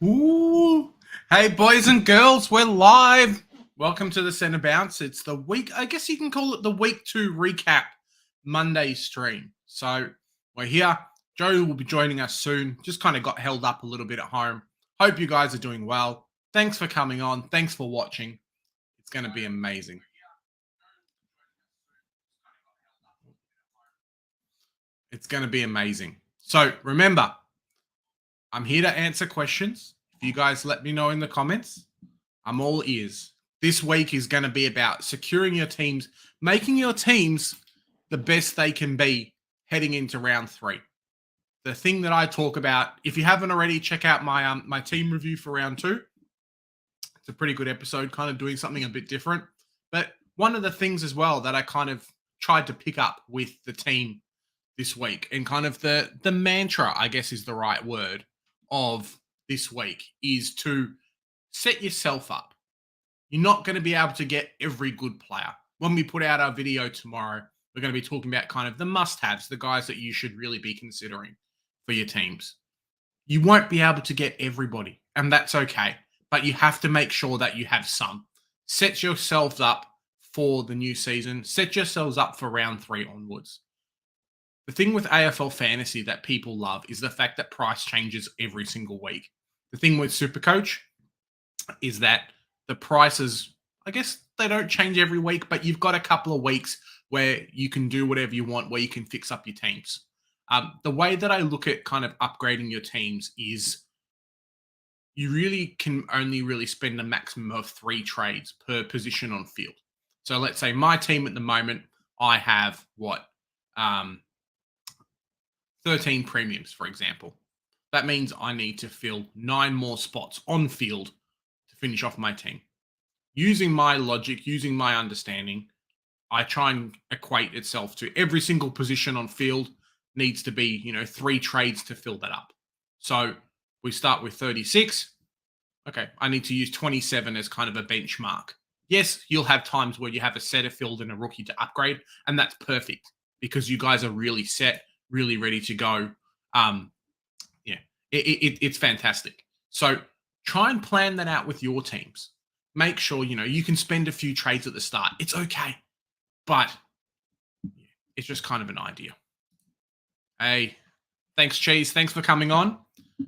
Ooh. Hey, boys and girls, we're live. Welcome to the Centre Bounce. It's the week, I guess you can call it the week 2 recap Monday stream. So we're here. Joe will be joining us soon. Just kind of got held up a little bit at home. Hope you guys are doing well. Thanks for coming on. Thanks for watching. It's going to be amazing. It's going to be amazing. So remember, I'm here to answer questions. If you guys let me know in the comments, I'm all ears. This week is going to be about securing your teams, making your teams the best they can be heading into round 3. The thing that I talk about, if you haven't already, check out my team review for round 2. It's a pretty good episode, kind of doing something a bit different. But one of the things as well that I kind of tried to pick up with the team this week, and kind of the mantra, I guess is the right word, of this week, is to set yourself up. You're not going to be able to get every good player. When we put out our video tomorrow, we're going to be talking about kind of the must-haves, the guys that you should really be considering for your teams. You won't be able to get everybody, and that's okay. But you have to make sure that you have some. Set yourselves up for the new season. Set yourselves up for round 3 onwards. The thing with AFL fantasy that people love is the fact that price changes every single week. The thing with Supercoach is that the prices, I guess they don't change every week, but you've got a couple of weeks where you can do whatever you want, where you can fix up your teams. The way that I look at kind of upgrading your teams is you really can only really spend a maximum of 3 trades per position on field. So let's say my team at the moment, I have 13 premiums, for example. That means I need to fill 9 more spots on field to finish off my team. Using my logic, using my understanding, I try and equate itself to every single position on field needs to be, 3 trades to fill that up. So we start with 36. Okay, I need to use 27 as kind of a benchmark. Yes, you'll have times where you have a setter filled and a rookie to upgrade, and that's perfect because you guys are really set, really ready to go. It's fantastic. So try and plan that out with your teams. Make sure, you can spend a few trades at the start. It's okay. But it's just kind of an idea. Hey, thanks, Cheese. Thanks for coming on.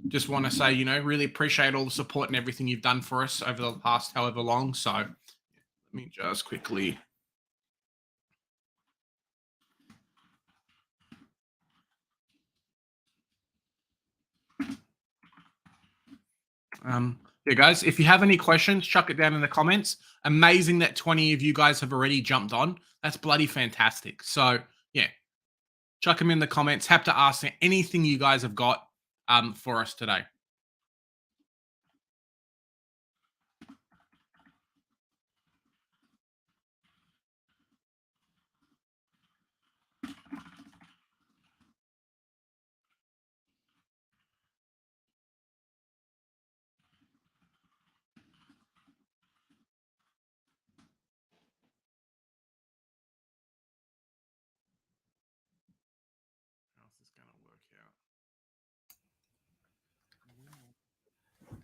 Just want to say, really appreciate all the support and everything you've done for us over the past however long. So let me just quickly. Yeah, guys, if you have any questions, chuck it down in the comments. Amazing that 20 of you guys have already jumped on. That's bloody fantastic. So, yeah, chuck them in the comments. Have to ask anything you guys have got for us today.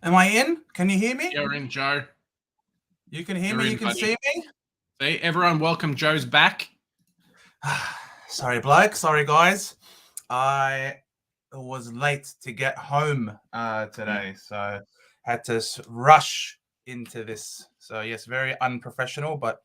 Am I in? Can you hear me? You're in, Joe. You can hear me? You can see me? See, everyone, welcome. Joe's back. Sorry, bloke. Sorry, guys. I was late to get home today, so had to rush into this. So, yes, very unprofessional, but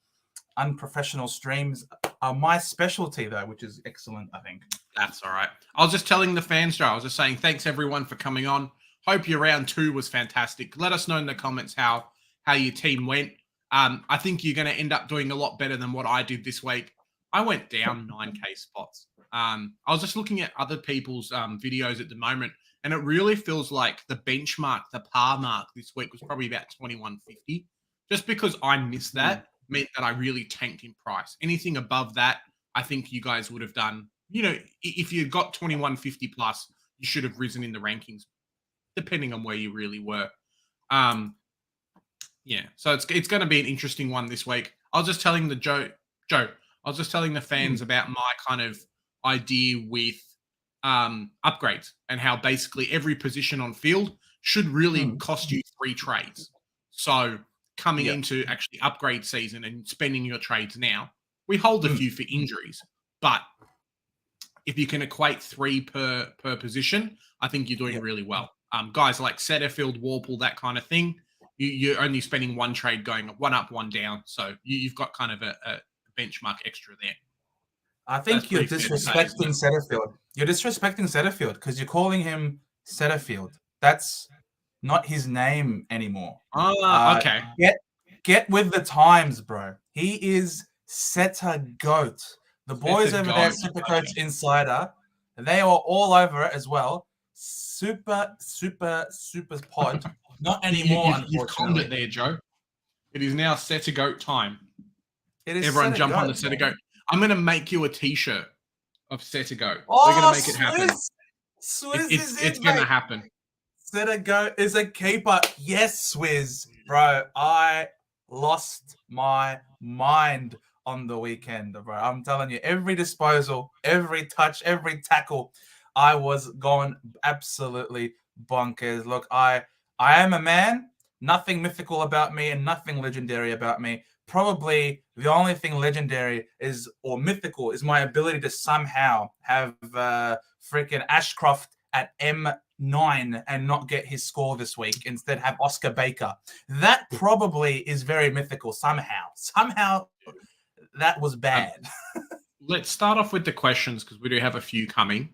unprofessional streams are my specialty, though, which is excellent, I think. That's all right. I was just telling the fans, Joe, I was just saying thanks, everyone, for coming on. Hope your round 2 was fantastic. Let us know in the comments how your team went. I think you're going to end up doing a lot better than what I did this week. I went down 9K spots. I was just looking at other people's videos at the moment, and it really feels like the benchmark, the par mark this week was probably about 2150. Just because I missed that meant that I really tanked in price. Anything above that, I think you guys would have done. If you got 2150 plus, you should have risen in the rankings, depending on where you really were. So it's going to be an interesting one this week. I was just telling Joe, I was just telling the fans about my kind of idea with upgrades and how basically every position on field should really cost you 3 trades. So coming Yeah. into actually upgrade season and spending your trades now, we hold a few for injuries, but if you can equate 3 per position, I think you're doing Yeah. really well. Guys like Setterfield, Warple, that kind of thing, you're only spending 1 trade going 1 up, 1 down. So you've got kind of a benchmark extra there. I That's think you're pretty fair to say, isn't disrespecting it? Setterfield. You're disrespecting Setterfield because you're calling him Setterfield. That's not his name anymore. Okay. Get with the times, bro. He is Setter Goat. The boys Setter over there, Goat. Supercoach Okay. Insider, they are all over it as well. Super pod. Not anymore, You've conned it unfortunately. there, Joe. It is now Setter Goat time. It is Everyone Setter jump on the Goat, Setter bro. Goat. I'm going to make you a T-shirt of Setter Goat. We're going to Oh, make it happen. Swizz is It's in, going to mate. happen. Setter Goat is a keeper. Yes, Swizz. Bro, I lost my mind on the weekend, bro. I'm telling you, every disposal, every touch, every tackle, I was going absolutely bonkers. Look, I am a man. Nothing mythical about me and nothing legendary about me. Probably the only thing legendary is or mythical is my ability to somehow have freaking Ashcroft at M9 and not get his score this week. Instead, have Oscar Baker. That probably is very mythical somehow. Somehow that was bad. Let's start off with the questions because we do have a few coming.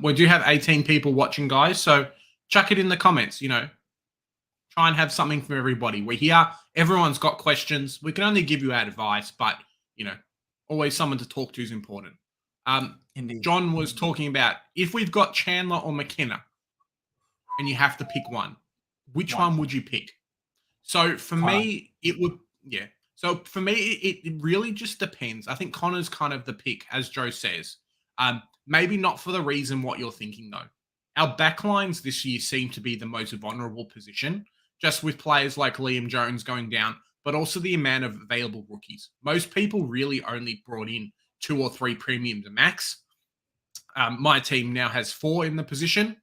We do have 18 people watching, guys. So chuck it in the comments. Try and have something for everybody. We're here. Everyone's got questions. We can only give you advice, but always someone to talk to is important. Indeed. John was talking about if we've got Chandler or McKenna, and you have to pick one, which one would you pick? So for me, it would, yeah. So for me, it really just depends. I think Connor's kind of the pick, as Joe says. Maybe not for the reason what you're thinking, though. Our backlines this year seem to be the most vulnerable position, just with players like Liam Jones going down, but also the amount of available rookies. Most people really only brought in 2 or 3 premiums max. My team now has 4 in the position,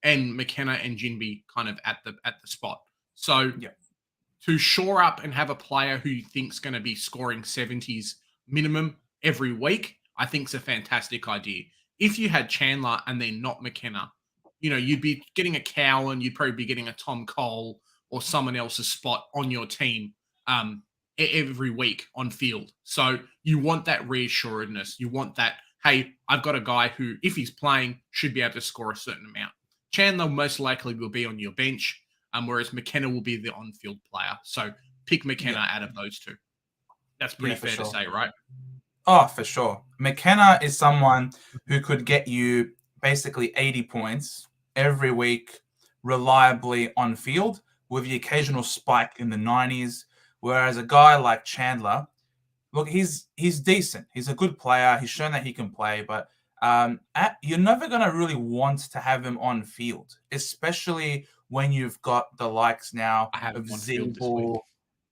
and McKenna and Jinby kind of at the spot. So to shore up and have a player who you think's going to be scoring 70s minimum every week, I think is a fantastic idea. If you had Chandler and then not McKenna, you'd be getting a Cowan, you'd probably be getting a Tom Cole or someone else's spot on your team every week on field. So you want that reassuredness. You want that, hey, I've got a guy who, if he's playing, should be able to score a certain amount. Chandler most likely will be on your bench, whereas McKenna will be the on-field player. So pick McKenna out of those two. That's pretty fair to say, right? Oh, for sure. McKenna is someone who could get you basically 80 points every week, reliably on field, with the occasional spike in the 90s. Whereas a guy like Chandler, look, he's decent. He's a good player. He's shown that he can play, but you're never going to really want to have him on field, especially when you've got the likes now of Zibble.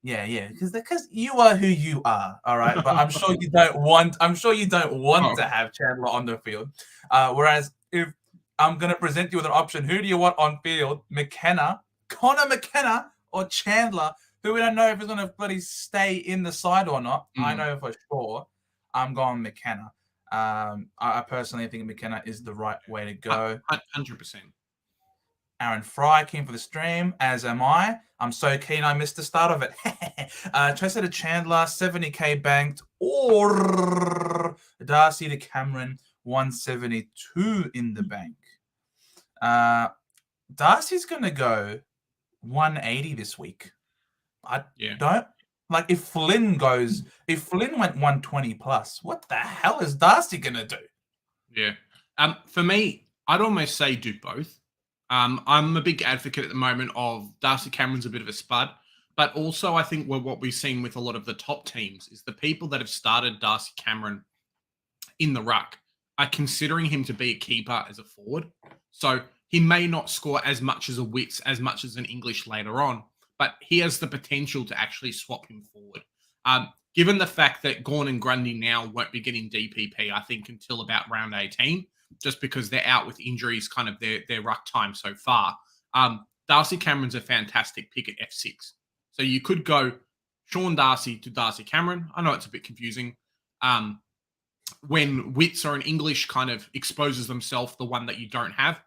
Yeah, because you are who you are, all right. But I'm sure you don't want. To have Chandler on the field. Whereas if I'm going to present you with an option, who do you want on field? Connor McKenna, or Chandler, who we don't know if he's going to bloody stay in the side or not. I know for sure. I'm going McKenna. I personally think McKenna is the right way to go. 100%. Aaron Fry came for the stream, as am I. I'm so keen I missed the start of it. Tracer to Chandler, 70k banked, or Darcy to Cameron, 172 in the bank. Darcy's going to go 180 this week. I don't like if Flynn went 120 plus, what the hell is Darcy going to do? Yeah. For me, I'd almost say do both. I'm a big advocate at the moment of Darcy Cameron's a bit of a spud, but also I think what we've seen with a lot of the top teams is the people that have started Darcy Cameron in the ruck are considering him to be a keeper as a forward. So he may not score as much as a Wits, as much as an English later on, but he has the potential to actually swap him forward. Given the fact that Gawn and Grundy now won't be getting DPP, I think, until about round 18, just because they're out with injuries, kind of their ruck time so far. Darcy Cameron's a fantastic pick at F6. So you could go Sean Darcy to Darcy Cameron. I know it's a bit confusing. When wits or in English kind of exposes themselves, the one that you don't have.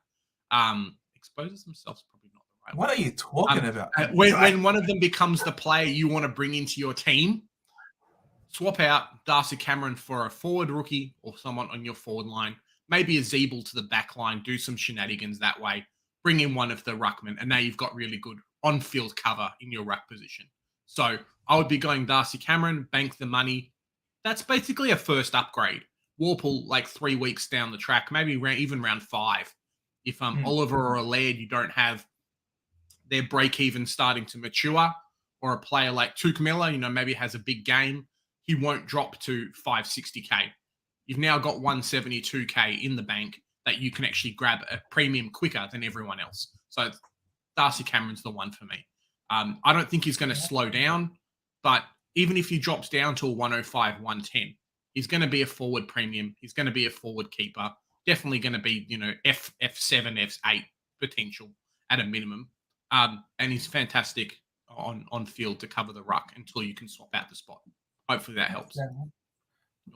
Exposes themselves probably not the right What word. are you talking about? When one of them becomes the player you want to bring into your team, swap out Darcy Cameron for a forward rookie or someone on your forward line. Maybe a Zeeble to the back line, do some shenanigans that way. Bring in one of the ruckmen, and now you've got really good on-field cover in your ruck position. So I would be going Darcy Cameron, bank the money. That's basically a first upgrade. Warple like 3 weeks down the track, maybe even round 5. If Oliver or Laird, you don't have their break even starting to mature, or a player like Tukamilla, maybe has a big game, he won't drop to 560k. You've now got 172k in the bank that you can actually grab a premium quicker than everyone else. So Darcy Cameron's the one for me. I don't think he's going to slow down, but even if he drops down to a 105, 110, he's going to be a forward premium. He's going to be a forward keeper. Definitely going to be, F7, F8 potential at a minimum. And he's fantastic on field to cover the ruck until you can swap out the spot. Hopefully that helps.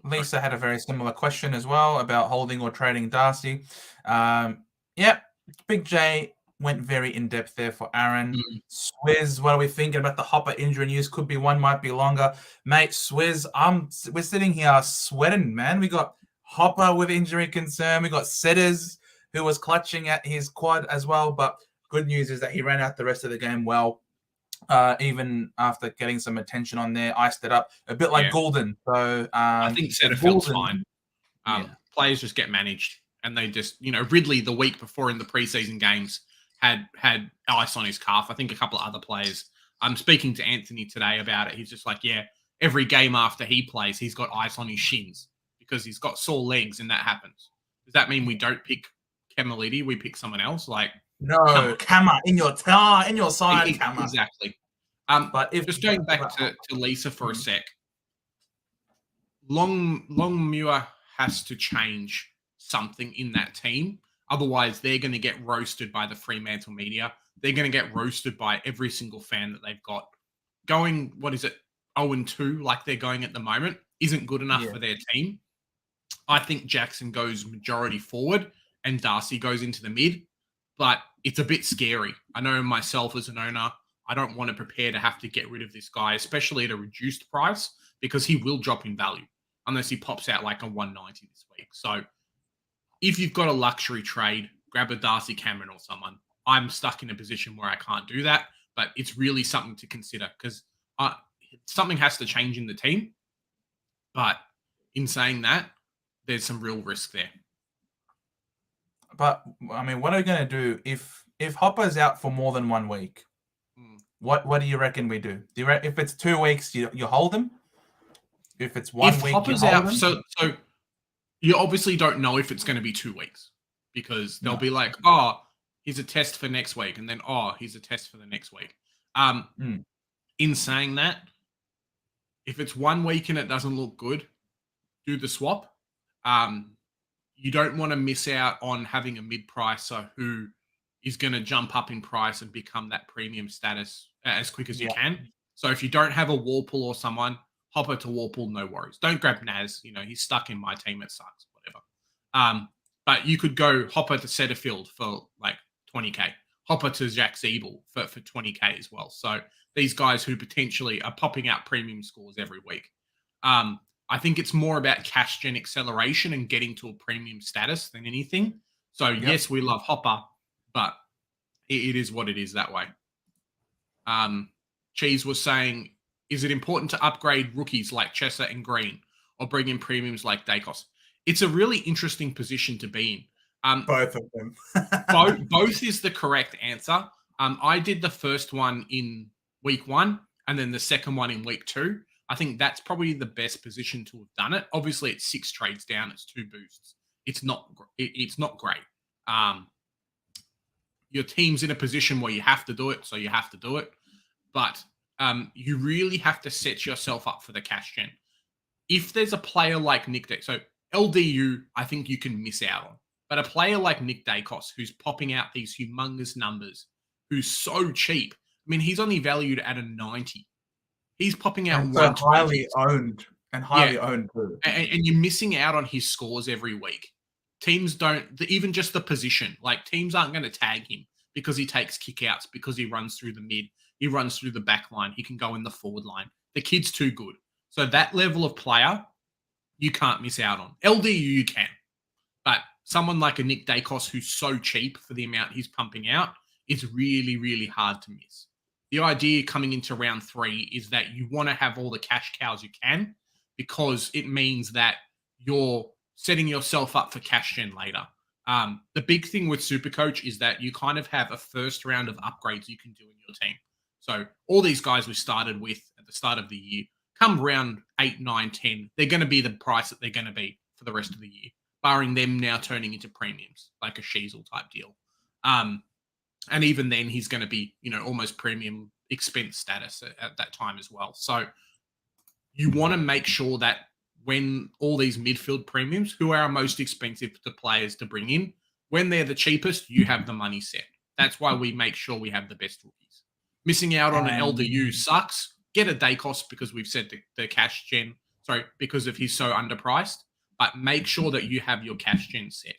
Lisa had a very similar question as well about holding or trading Darcy. Big J went very in-depth there for Aaron. Swizz, what are we thinking about the Hopper injury news? Could be one, might be longer. Mate, Swizz, we're sitting here sweating, man. We got Hopper with injury concern. We got Setters, who was clutching at his quad as well. But good news is that he ran out the rest of the game well. Even after getting some attention on there, iced it up a bit like Goulden. So I think Setterfield's fine. Players just get managed, and they just, Ridley the week before in the preseason games had ice on his calf. I think a couple of other players. I'm speaking to Anthony today about it. He's just like, every game after he plays, he's got ice on his shins because he's got sore legs, and that happens. Does that mean we don't pick Kemalidi? We pick someone else? No, Kama in your side, Kama. Exactly. But if just going back to Lisa for a sec, Longmuir has to change something in that team. Otherwise, they're going to get roasted by the Fremantle media. They're going to get roasted by every single fan that they've got. Going, 0-2, like they're going at the moment, isn't good enough for their team. I think Jackson goes majority forward and Darcy goes into the mid. But it's a bit scary. I know myself as an owner, I don't want to prepare to have to get rid of this guy, especially at a reduced price, because he will drop in value unless he pops out like a 190 this week. So if you've got a luxury trade, grab a Darcy Cameron or someone. I'm stuck in a position where I can't do that, but it's really something to consider because something has to change in the team. But in saying that, there's some real risk there. But I mean, what are we going to do if Hopper's out for more than 1 week? What do you reckon we do? If it's 2 weeks, you hold him? If it's 1 week, Hopper's you hold out, him? So you obviously don't know if it's going to be 2 weeks because they'll be like, he's a test for next week, and then he's a test for the next week. In saying that, if it's 1 week and it doesn't look good, do the swap. You don't want to miss out on having a mid-pricer who is going to jump up in price and become that premium status as quick as you can. So if you don't have a Warple or someone, Hopper to Warple, no worries. Don't grab Naz. He's stuck in my team. It sucks, whatever. But you could go Hopper to Setterfield for like 20k. Hopper to Jack Zeeble for 20k as well. So these guys who potentially are popping out premium scores every week. I think it's more about cash gen acceleration and getting to a premium status than anything. So yes, we love Hopper, but it is what it is that way. Cheese was saying, is it important to upgrade rookies like Chesser and Green or bring in premiums like Dacos? It's a really interesting position to be in. Both of them. both is the correct answer. I did the first one in week 1 and then the second one in week 2. I think that's probably the best position to have done it. Obviously, it's 6 trades down. It's 2 boosts. It's not great. Your team's in a position where you have to do it, so you have to do it. But you really have to set yourself up for the cash gen. If there's a player like Nick Dacos, so LDU, I think you can miss out on. But a player like Nick Dacos, who's popping out these humongous numbers, who's so cheap. I mean, he's only valued at a 90. He's popping out And so 120s. Yeah, highly owned too. and you're missing out on his scores every week. Teams don't, even just the position, like teams aren't going to tag him because he takes kickouts, because he runs through the mid, he runs through the back line, he can go in the forward line. The kid's too good. So that level of player, you can't miss out on. LDU, you can. But someone like a Nick Dacos, who's so cheap for the amount he's pumping out, is really, really hard to miss. The idea coming into round 3 is that you want to have all the cash cows you can, because it means that you're setting yourself up for cash gen later. The big thing with Supercoach is that you kind of have a first round of upgrades you can do in your team. So all these guys we started with at the start of the year, come round 8, 9, 10, they're going to be the price that they're going to be for the rest of the year, barring them now turning into premiums, like a Sheasel type deal. And even then, he's going to be, almost premium expense status at that time as well. So you want to make sure that when all these midfield premiums, who are our most expensive to players to bring in, when they're the cheapest, you have the money set. That's why we make sure we have the best rookies. Missing out on an LDU sucks. Get a Dacos because we've said the cash gen, because of he's so underpriced, but make sure that you have your cash gen set,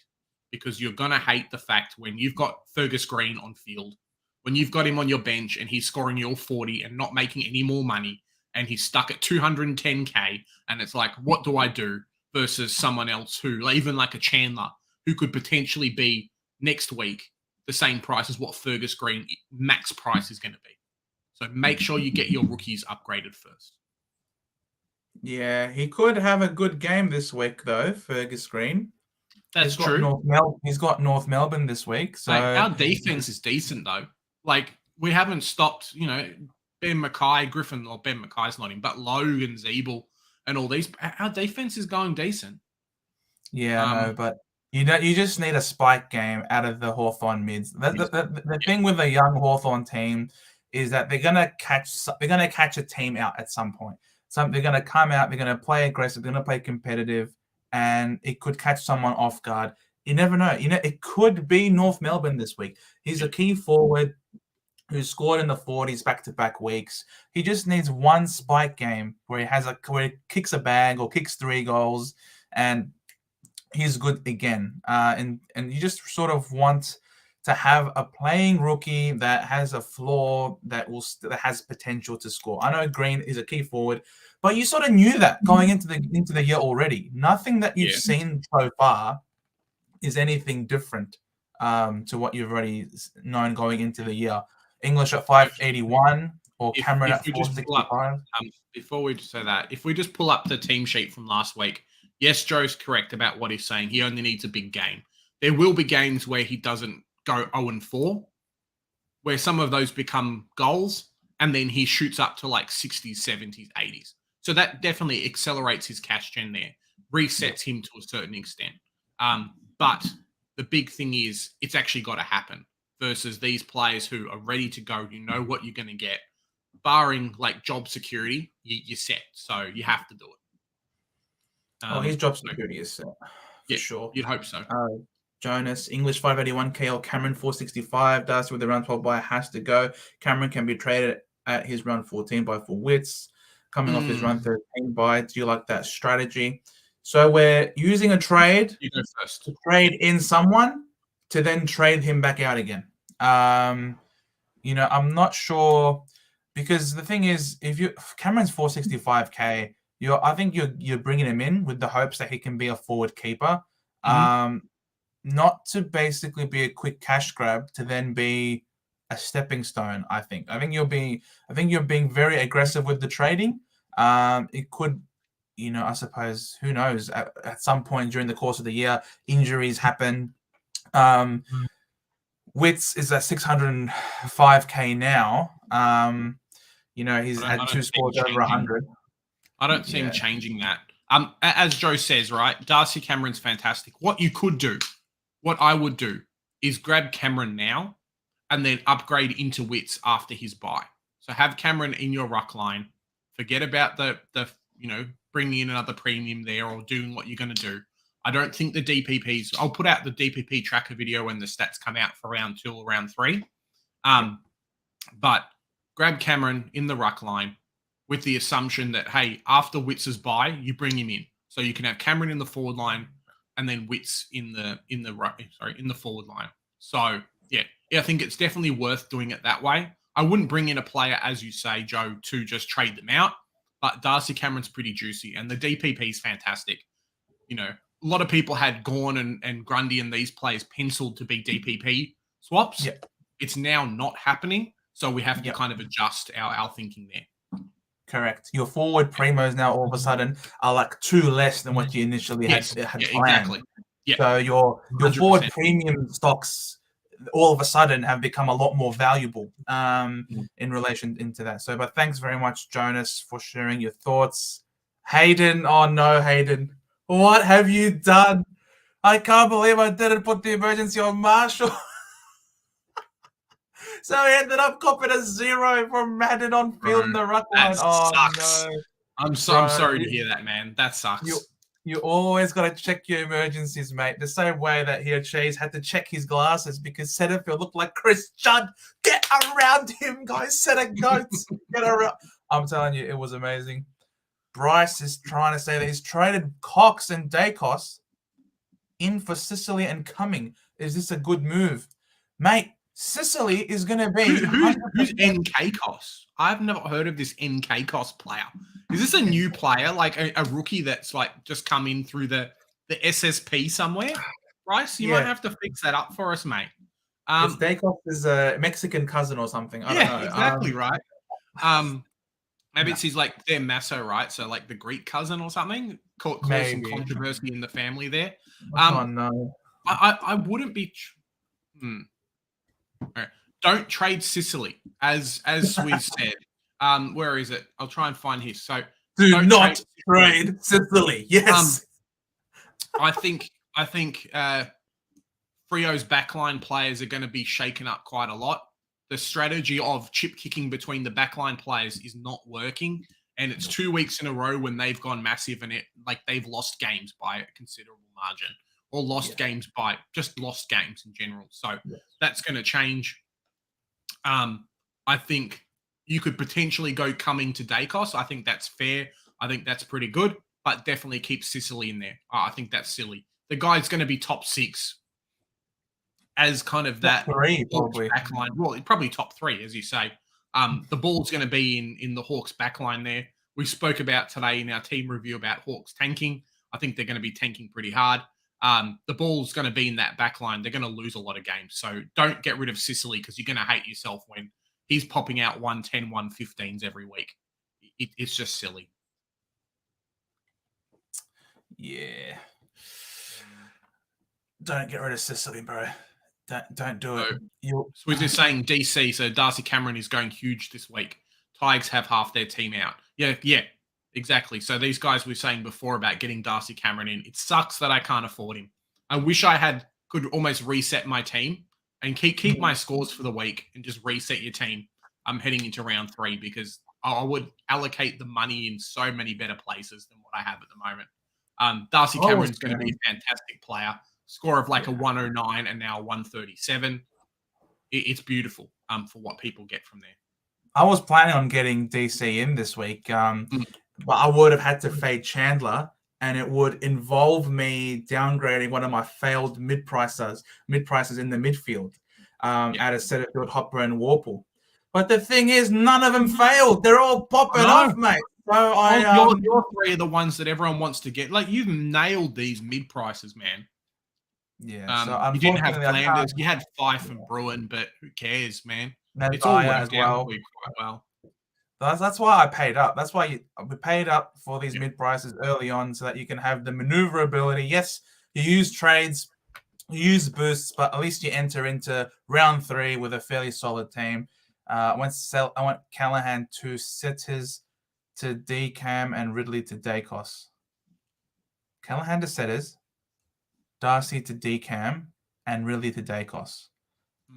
because you're going to hate the fact when you've got Fergus Green on field, when you've got him on your bench and he's scoring you all 40 and not making any more money, and he's stuck at 210K, and it's like, what do I do? Versus someone else who, even like a Chandler, who could potentially be next week the same price as what Fergus Green max price is going to be. So make sure you get your rookies upgraded first. Yeah, he could have a good game this week, though, Fergus Green. That's true. He's got North Melbourne this week. So our defense is decent, though. Like, we haven't stopped, Ben Mackay, Griffin, or Ben Mackay's not him, but Logan, Zeeble, and all these. Our defense is going decent. Yeah, I know, but you just need a spike game out of the Hawthorn mids. The thing with the young Hawthorn team is that they're gonna catch a team out at some point. They're gonna come out, they're gonna play aggressive, they're gonna play competitive, and it could catch someone off guard. You never know. It could be North Melbourne this week. He's a key forward who scored in the 40s back-to-back weeks. He just needs one spike game where he kicks a bag or kicks 3 goals, and he's good again. And you just sort of want to have a playing rookie that has a floor that has potential to score. I know Green is a key forward, but you sort of knew that going into the year already. Nothing that you've seen so far is anything different to what you've already known going into the year. English at 581 or Cameron at 465. Before we say that, if we just pull up the team sheet from last week, yes, Joe's correct about what he's saying. He only needs a big game. There will be games where he doesn't go 0-4, where some of those become goals, and then he shoots up to like 60s, 70s, 80s. So that definitely accelerates his cash gen there, resets him to a certain extent. But the big thing is it's actually got to happen versus these players who are ready to go. You know what you're going to get. Barring like job security, you're set. So you have to do it. His job security is set. For sure. You'd hope so. Jonas, English 581, KL Cameron 465. Darcy with the round 12 buy has to go. Cameron can be traded at his round 14 by full wits. Coming off his round 13 buy. Do you like that strategy? So we're using a trade to trade in someone to then trade him back out again. I'm not sure, because the thing is, Cameron's 465K, I think you're bringing him in with the hopes that he can be a forward keeper, not to basically be a quick cash grab to then be a stepping stone. I think you're being very aggressive with the trading. It could. I suppose, who knows, at some point during the course of the year, injuries happen. Wits is at 605K now. He's had 2 scores over 100. I don't see him changing that. As Joe says, right, Darcy Cameron's fantastic. What I would do is grab Cameron now and then upgrade into Wits after his buy. So have Cameron in your ruck line. Forget about the bringing in another premium there or doing what you're going to do. I don't think the DPPs, I'll put out the DPP tracker video when the stats come out for round 2 or round 3. But grab Cameron in the ruck line with the assumption that, hey, after Witz's bye, you bring him in. So you can have Cameron in the forward line and then Witz in the forward line. So yeah, I think it's definitely worth doing it that way. I wouldn't bring in a player, as you say, Joe, to just trade them out. But Darcy Cameron's pretty juicy, and the DPP is fantastic. You know, a lot of people had Gorn and Grundy and these players penciled to be DPP swaps. Yep. It's now not happening, so we have to kind of adjust our thinking there. Correct. Your forward primos now all of a sudden are like 2 less than what you initially had planned. Exactly. Yeah. So your 100%. forward premium stocks all of a sudden have become a lot more valuable in relation into that. So, but thanks very much, Jonas, for sharing your thoughts. Hayden, oh no, Hayden, what have you done? I can't believe I didn't put the emergency on Marshall. So he ended up copping a 0 from Madden on field in the ruck line. Oh sucks. no. I'm sorry to hear that, man. That sucks. You always got to check your emergencies, mate. The same way that here Chase had to check his glasses because Setterfield looked like Chris Judd. Get around him, guys. Setter goats. Get around. I'm telling you, it was amazing. Bryce is trying to say that he's traded Cox and Dacos in for Sicily and Cumming. Is this a good move? Mate, Sicily is going to be... Who's NK-Kos? I've never heard of this NK-Kos player. Is this a new player, like a rookie that's like just come in through the SSP somewhere? Bryce, you might have to fix that up for us, mate. Dacos is a Mexican cousin or something. I don't know. Exactly right. Maybe it's his like their Masso, right? So like the Greek cousin or something. Caused some controversy in the family there. Oh no. I wouldn't be. Right. Don't trade Sicily, as we said. Where is it? I'll try and find his. So do not trade Sicily. Yes. I think Frio's backline players are going to be shaken up quite a lot. The strategy of chip kicking between the backline players is not working, and it's 2 weeks in a row when they've gone massive and they've lost games by a considerable margin, or lost games by just lost games in general. So that's going to change. I think you could potentially go Cumming to Dacos. I think that's fair. I think that's pretty good, but definitely keep Sicily in there. I think that's silly. The guy's going to be top 6 as kind of that top 3, probably. Backline. Well, probably top 3, as you say. The ball's going to be in the Hawks backline there. We spoke about today in our team review about Hawks tanking. I think they're going to be tanking pretty hard. The ball's going to be in that backline. They're going to lose a lot of games. So don't get rid of Sicily because you're going to hate yourself when he's popping out 110, 115s every week. It's just silly. Yeah. Don't get rid of Sicily, bro. Don't do it. So we're just saying DC, so Darcy Cameron is going huge this week. Tigers have half their team out. Yeah, exactly. So these guys we were saying before about getting Darcy Cameron in, it sucks that I can't afford him. I wish I could almost reset my team and keep my scores for the week and just reset your team. I'm heading into round 3 because I would allocate the money in so many better places than what I have at the moment. Darcy Cameron's going to be a fantastic player. Score of like a 109 and now 137. It's beautiful for what people get from there. I was planning on getting DC in this week, but I would have had to fade Chandler, and it would involve me downgrading one of my failed mid-prices in the midfield out of Setterfield, Hopper, and Warple. But the thing is, none of them failed. They're all popping off, mate. So your 3 are the ones that everyone wants to get. Like, you've nailed these mid-prices, man. Yeah, so you didn't have Flanders. You had Fife and Bruin, but who cares, man? It's all worked as well. out quite well. That's why I paid up. That's why we paid up for these mid prices early on so that you can have the maneuverability. Yes, you use trades, you use boosts, but at least you enter into round 3 with a fairly solid team. I went Callahan to Setters to Decam and Ridley to Dacos. Callahan to Setters, Darcy to Decam, and Ridley to Dacos.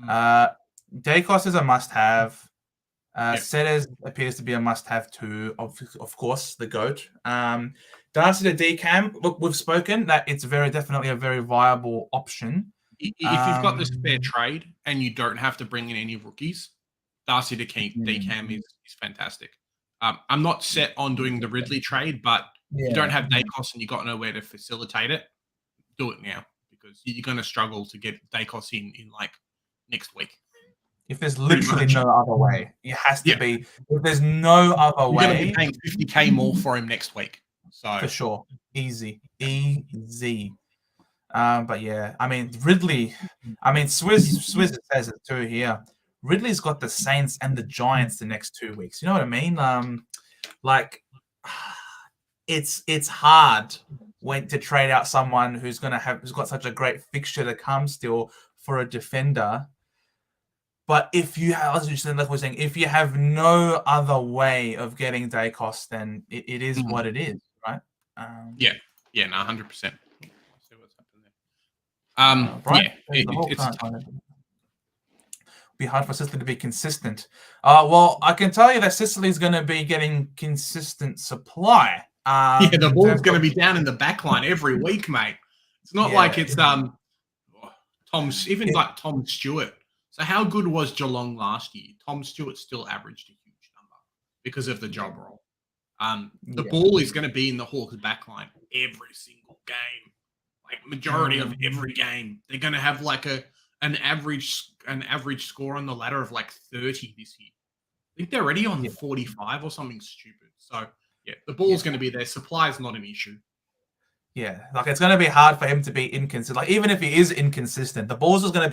Dacos is a must-have. Setters appears to be a must-have too. Of course, the GOAT. Darcy to Decam. Look, we've spoken that it's very definitely a very viable option. If you've got the spare trade and you don't have to bring in any rookies, Darcy DCAM is fantastic. I'm not set on doing the Ridley trade, but if you don't have Dacos and you got nowhere to facilitate it, do it now because you're going to struggle to get Dacos in like next week. If there's literally no other way, it has to be. If there's no other way, you're going to be paying 50K more for him next week. So for sure, easy. But yeah, I mean Ridley. I mean Swizz says it too here. Ridley's got the Saints and the Giants the next 2 weeks. You know what I mean? Like it's hard when to trade out someone who's got such a great fixture to come still for a defender. But if you have, as you said, like we're saying, if you have no other way of getting Dacos, then it is what it is, right? No, 100%. See what's happened there. Be hard for Sicily to be consistent. Well, I can tell you that Sicily's going to be getting consistent supply. The ball's going to be down in the back line every week, mate. It's not like it's Tom Stewart. So how good was Geelong last year? Tom Stewart still averaged a huge number because of the job role. The ball is going to be in the Hawks backline every single game, like majority of every game. They're going to have like an average score on the ladder of like 30 this year. I think they're already on 45 or something stupid. So yeah, the ball's going to be there. Supply is not an issue. Yeah, like it's going to be hard for him to be inconsistent. Like even if he is inconsistent, the balls is going to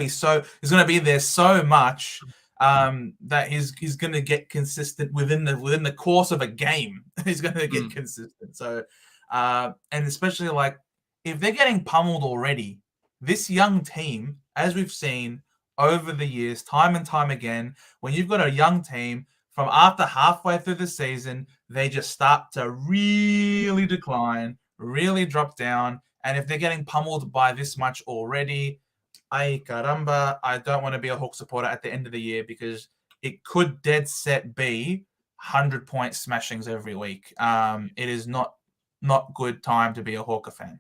be there so much that he's going to get consistent within the course of a game. He's going to get consistent. So and especially like if they're getting pummeled already, this young team, as we've seen over the years, time and time again, when you've got a young team from after halfway through the season, they just start to really decline. Really drop down, and if they're getting pummeled by this much already, ay caramba, I don't want to be a Hawk supporter at the end of the year because it could dead set be 100-point smashings every week. It is not good time to be a Hawker fan.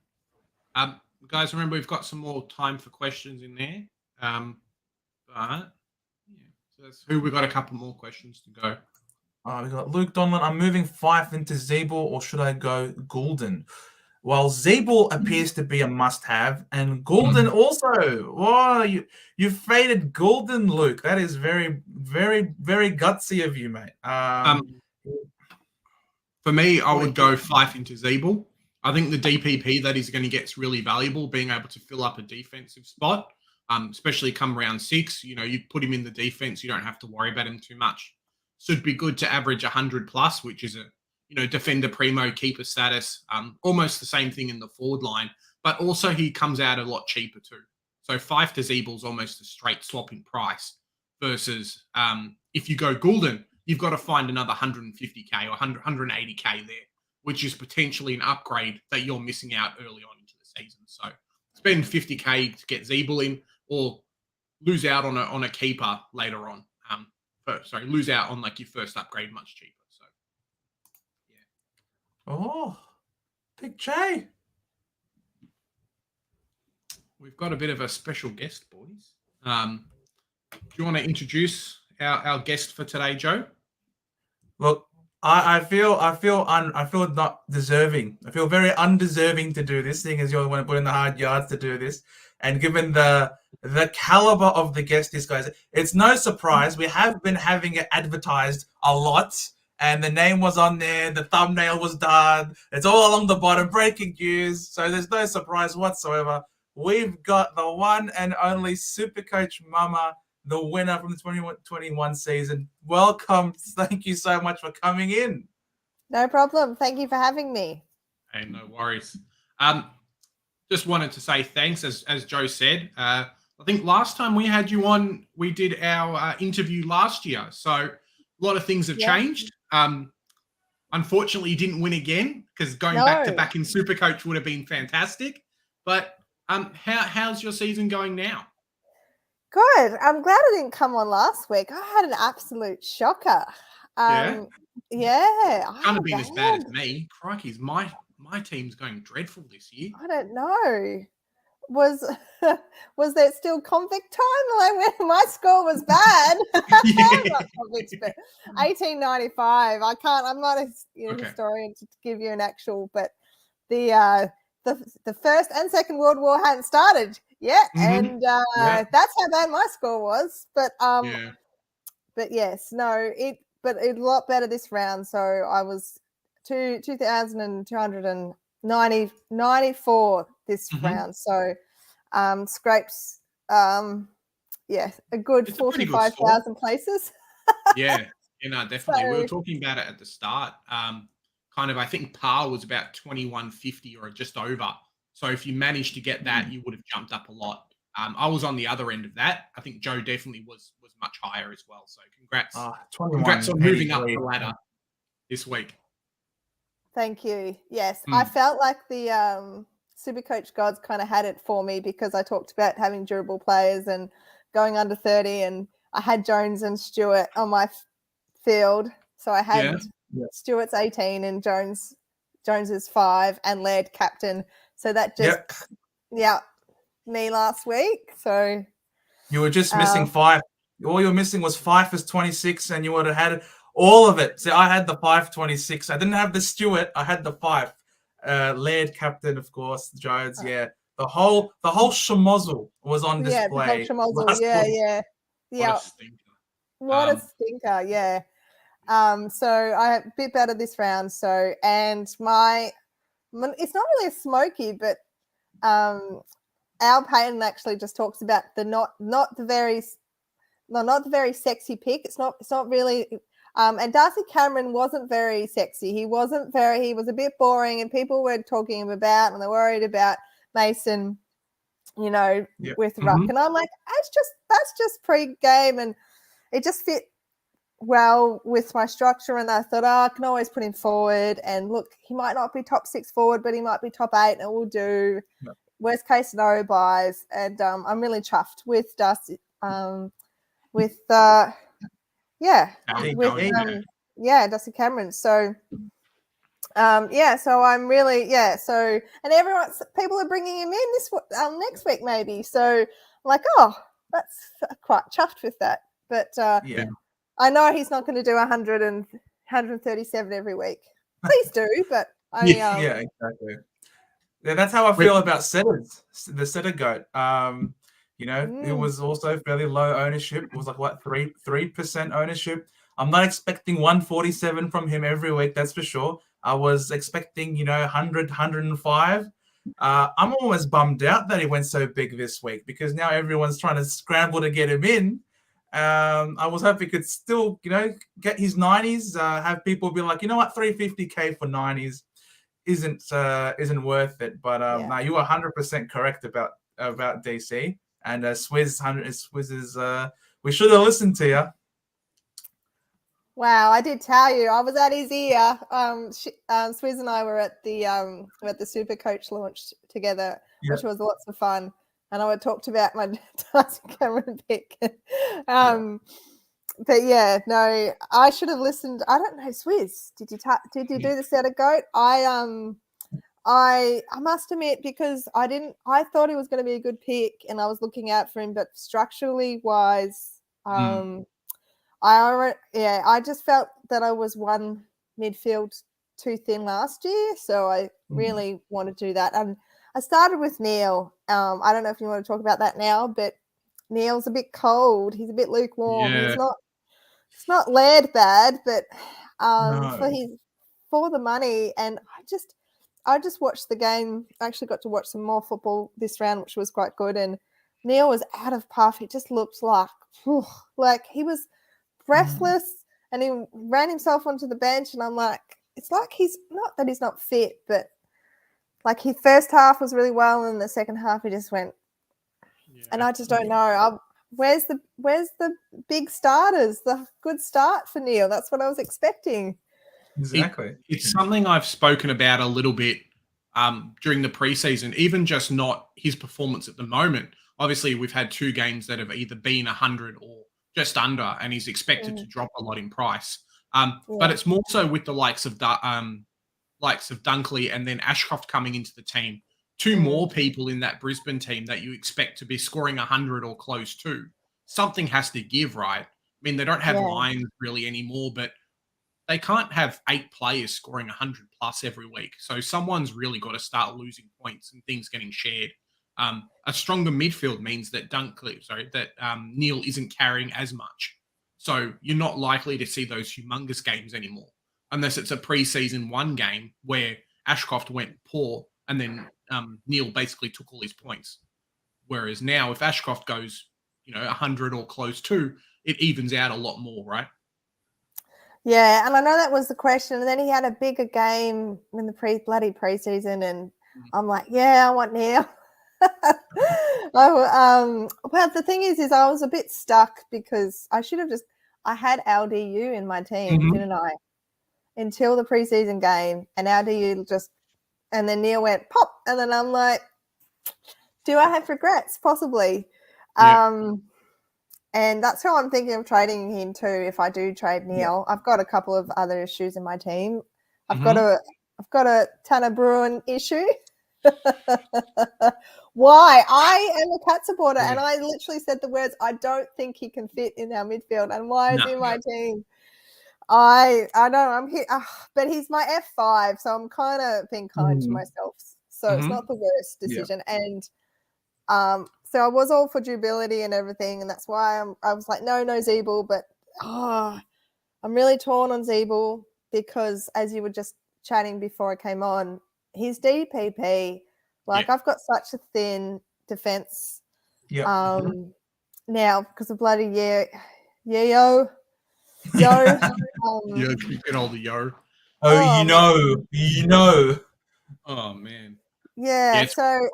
Guys, remember we've got some more time for questions in there. So we've got a couple more questions to go. We got Luke Donlan. I'm moving Fife into Zeeble, or should I go Goulden? Well, Zeeble appears to be a must-have, and Goulden also. Wow, you faded Goulden, Luke. That is very, very, very gutsy of you, mate. For me, I would go Fife into Zeeble. I think the DPP that he's going to get is really valuable, being able to fill up a defensive spot, especially come round 6. You know, you put him in the defense, you don't have to worry about him too much. Should be good to average 100 plus, which is a defender primo keeper status. Almost the same thing in the forward line, but also he comes out a lot cheaper too. So Fife to Zeeble is almost a straight swap in price versus if you go Goulden, you've got to find another 150K or 180K there, which is potentially an upgrade that you're missing out early on into the season. So spend 50K to get Zeeble in, or lose out on a keeper later on. Lose out on like your first upgrade much cheaper. So, yeah. Oh, Big J. We've got a bit of a special guest, boys. Do you want to introduce our guest for today, Joe? Look, I feel not deserving. I feel very undeserving to do this thing, as you want to put in the hard yards to do this. And given the caliber of the guest, this guys, it's no surprise. We have been having it advertised a lot, and the name was on there. The thumbnail was done. It's all along the bottom, breaking news. So there's no surprise whatsoever. We've got the one and only Supercoach Mumma, the winner from the 2021 season. Welcome. Thank you so much for coming in. No problem. Thank you for having me. Hey, no worries. Just wanted to say thanks, as Joe said. I think last time we had you on, we did our interview last year. So a lot of things have changed. Unfortunately, you didn't win again because going back to back in Supercoach would have been fantastic. But how's your season going now? Good. I'm glad I didn't come on last week. I had an absolute shocker. Yeah. Can't have been as bad as me. Crikey's my team's going dreadful this year. I don't know. was was there still convict time? Like when my score was bad. Yeah. Not convicts, but 1895. I'm not a Okay. historian to give you an actual, but the First and Second World War hadn't started yet, Mhm. and Yeah. that's how bad my score was. Yeah. But yes, no, but a lot better this round. So I was 2,294 this Mhm. round. So scrapes yeah, a good It's a pretty good score. 45,000 places. Yeah. You know, definitely. We were So talking about it at the start. Kind of, I think par was about 2150 or just over. So if you managed to get that, you would have jumped up a lot. I was on the other end of that. I think Joe definitely was much higher as well. So congrats. Congrats on moving up 2183. the ladder this week. thank you. Yes, I Mm. felt like the Supercoach gods kind of had it for me because I talked about having durable players and going under 30, and I had Jones and Stewart on my field. So I had Yeah. Stewart's 18 and Jones's 5 and Laird captain. So that just Yep. me last week. So You were just missing 5. All you were missing was 5 is 26, and you would have had all of it. See, I had the 526. I didn't have the Stewart. I had the 5. Laird captain, of course. Jones, yeah. The whole schmozzle was on the whole display schmozzle. last Yeah, week. yeah. What a Yeah. stinker. What a stinker, yeah. So I a bit better this round. So and it's not really a smoky, but Al Payton actually just talks about the not the very sexy pick. It's not really. And Darcy Cameron wasn't very sexy. He was a bit boring, and people were talking him about, and they're worried about Mason, Yep. with Ruck. Mhm. And I'm like, that's just pre-game, and it just fit well with my structure. And I thought, I can always put him forward. And look, he might not be top 6 forward, but he might be top 8, and it will do. Yep. Worst case scenario buys. And I'm really chuffed with Darcy. With yeah, Hey, with going, Darcy Cameron. So so I'm really so, and people are bringing him in this next week maybe. So I'm like, oh, that's quite chuffed with that. But Yeah. I know he's not going to do 100 and 137 every week. Please do, but Yeah, exactly. Yeah, that's how I feel about setters, the setter goat. It was also fairly low ownership. It was like what 3% ownership. I'm not expecting 147 from him every week, that's for sure. I was expecting 100, 105. I'm almost bummed out that he went so big this week because now everyone's trying to scramble to get him in. I was hoping he could still get his 90s. Have people be like, you know what, 350k for 90s isn't worth it. But now you are 100% correct about DC and Swizz is we should have listened to you. Wow, I did tell you. I was at his ear. Swizz and I were at the Supercoach launch together, which was lots of fun. And I talked about my Darcy Cameron pick. But yeah, no, I should have listened. I don't know, Swizz. Did you do the setter goat? I must admit, because I thought he was going to be a good pick, and I was looking out for him, but structurally wise, I just felt that I was one midfield too thin last year, so I really want to do that. And I started with Neil. I don't know if you want to talk about that now, but Neil's a bit cold. He's a bit lukewarm. Yeah. It's not Laird bad, but No. for the money. And I just watched the game. I actually got to watch some more football this round, which was quite good. And Neil was out of puff. It just looked like he was breathless, and he ran himself onto the bench. And I'm like, it's like he's not that he's not fit, but like his first half was really well, and the second half he just went. Yeah. And I just don't know. Where's the big starters? The good start for Neil. That's what I was expecting. Exactly. It's something I've spoken about a little bit during the preseason, even just not his performance at the moment. Obviously, we've had 2 games that have either been 100 or just under, and he's expected to drop a lot in price. But it's more so with the likes of Dunkley and then Ashcroft coming into the team. two more people in that Brisbane team that you expect to be scoring 100 or close to. Something has to give, right? I mean, they don't have Yeah. lines really anymore, but they can't have 8 players scoring 100 plus every week. So someone's really got to start losing points and things getting shared. A stronger midfield means that Neil isn't carrying as much. So you're not likely to see those humongous games anymore, unless it's a preseason one game where Ashcroft went poor and then Neil basically took all his points. Whereas now, if Ashcroft goes, 100 or close to, it evens out a lot more, right? Yeah, and I know that was the question. And then he had a bigger game in the preseason, and I'm like, yeah, I want Neil. Well, the thing is I was a bit stuck because I had LDU in my team, didn't I? Until the preseason game, and LDU and then Neil went pop, and then I'm like, do I have regrets? Possibly. Yeah. And that's who I'm thinking of trading him to if I do trade Neil. Yeah. I've got a couple of other issues in my team. I've got a Tanner Bruin issue. Why? I am a Cat supporter, and I literally said the words, I don't think he can fit in our midfield. And why is he in my team? I know I'm here, but he's my F5, so I'm kind of being kind to myself. So it's not the worst decision. Yeah. And so I was all for durability and everything, and that's why I was like, no Zeeble, but I'm really torn on Zeeble because, as you were just chatting before I came on, his DPP, I've got such a thin defense. Yeah. Now because of bloody Yo. Yeah, keep all the yo. Oh, you know. Oh man. Yeah, so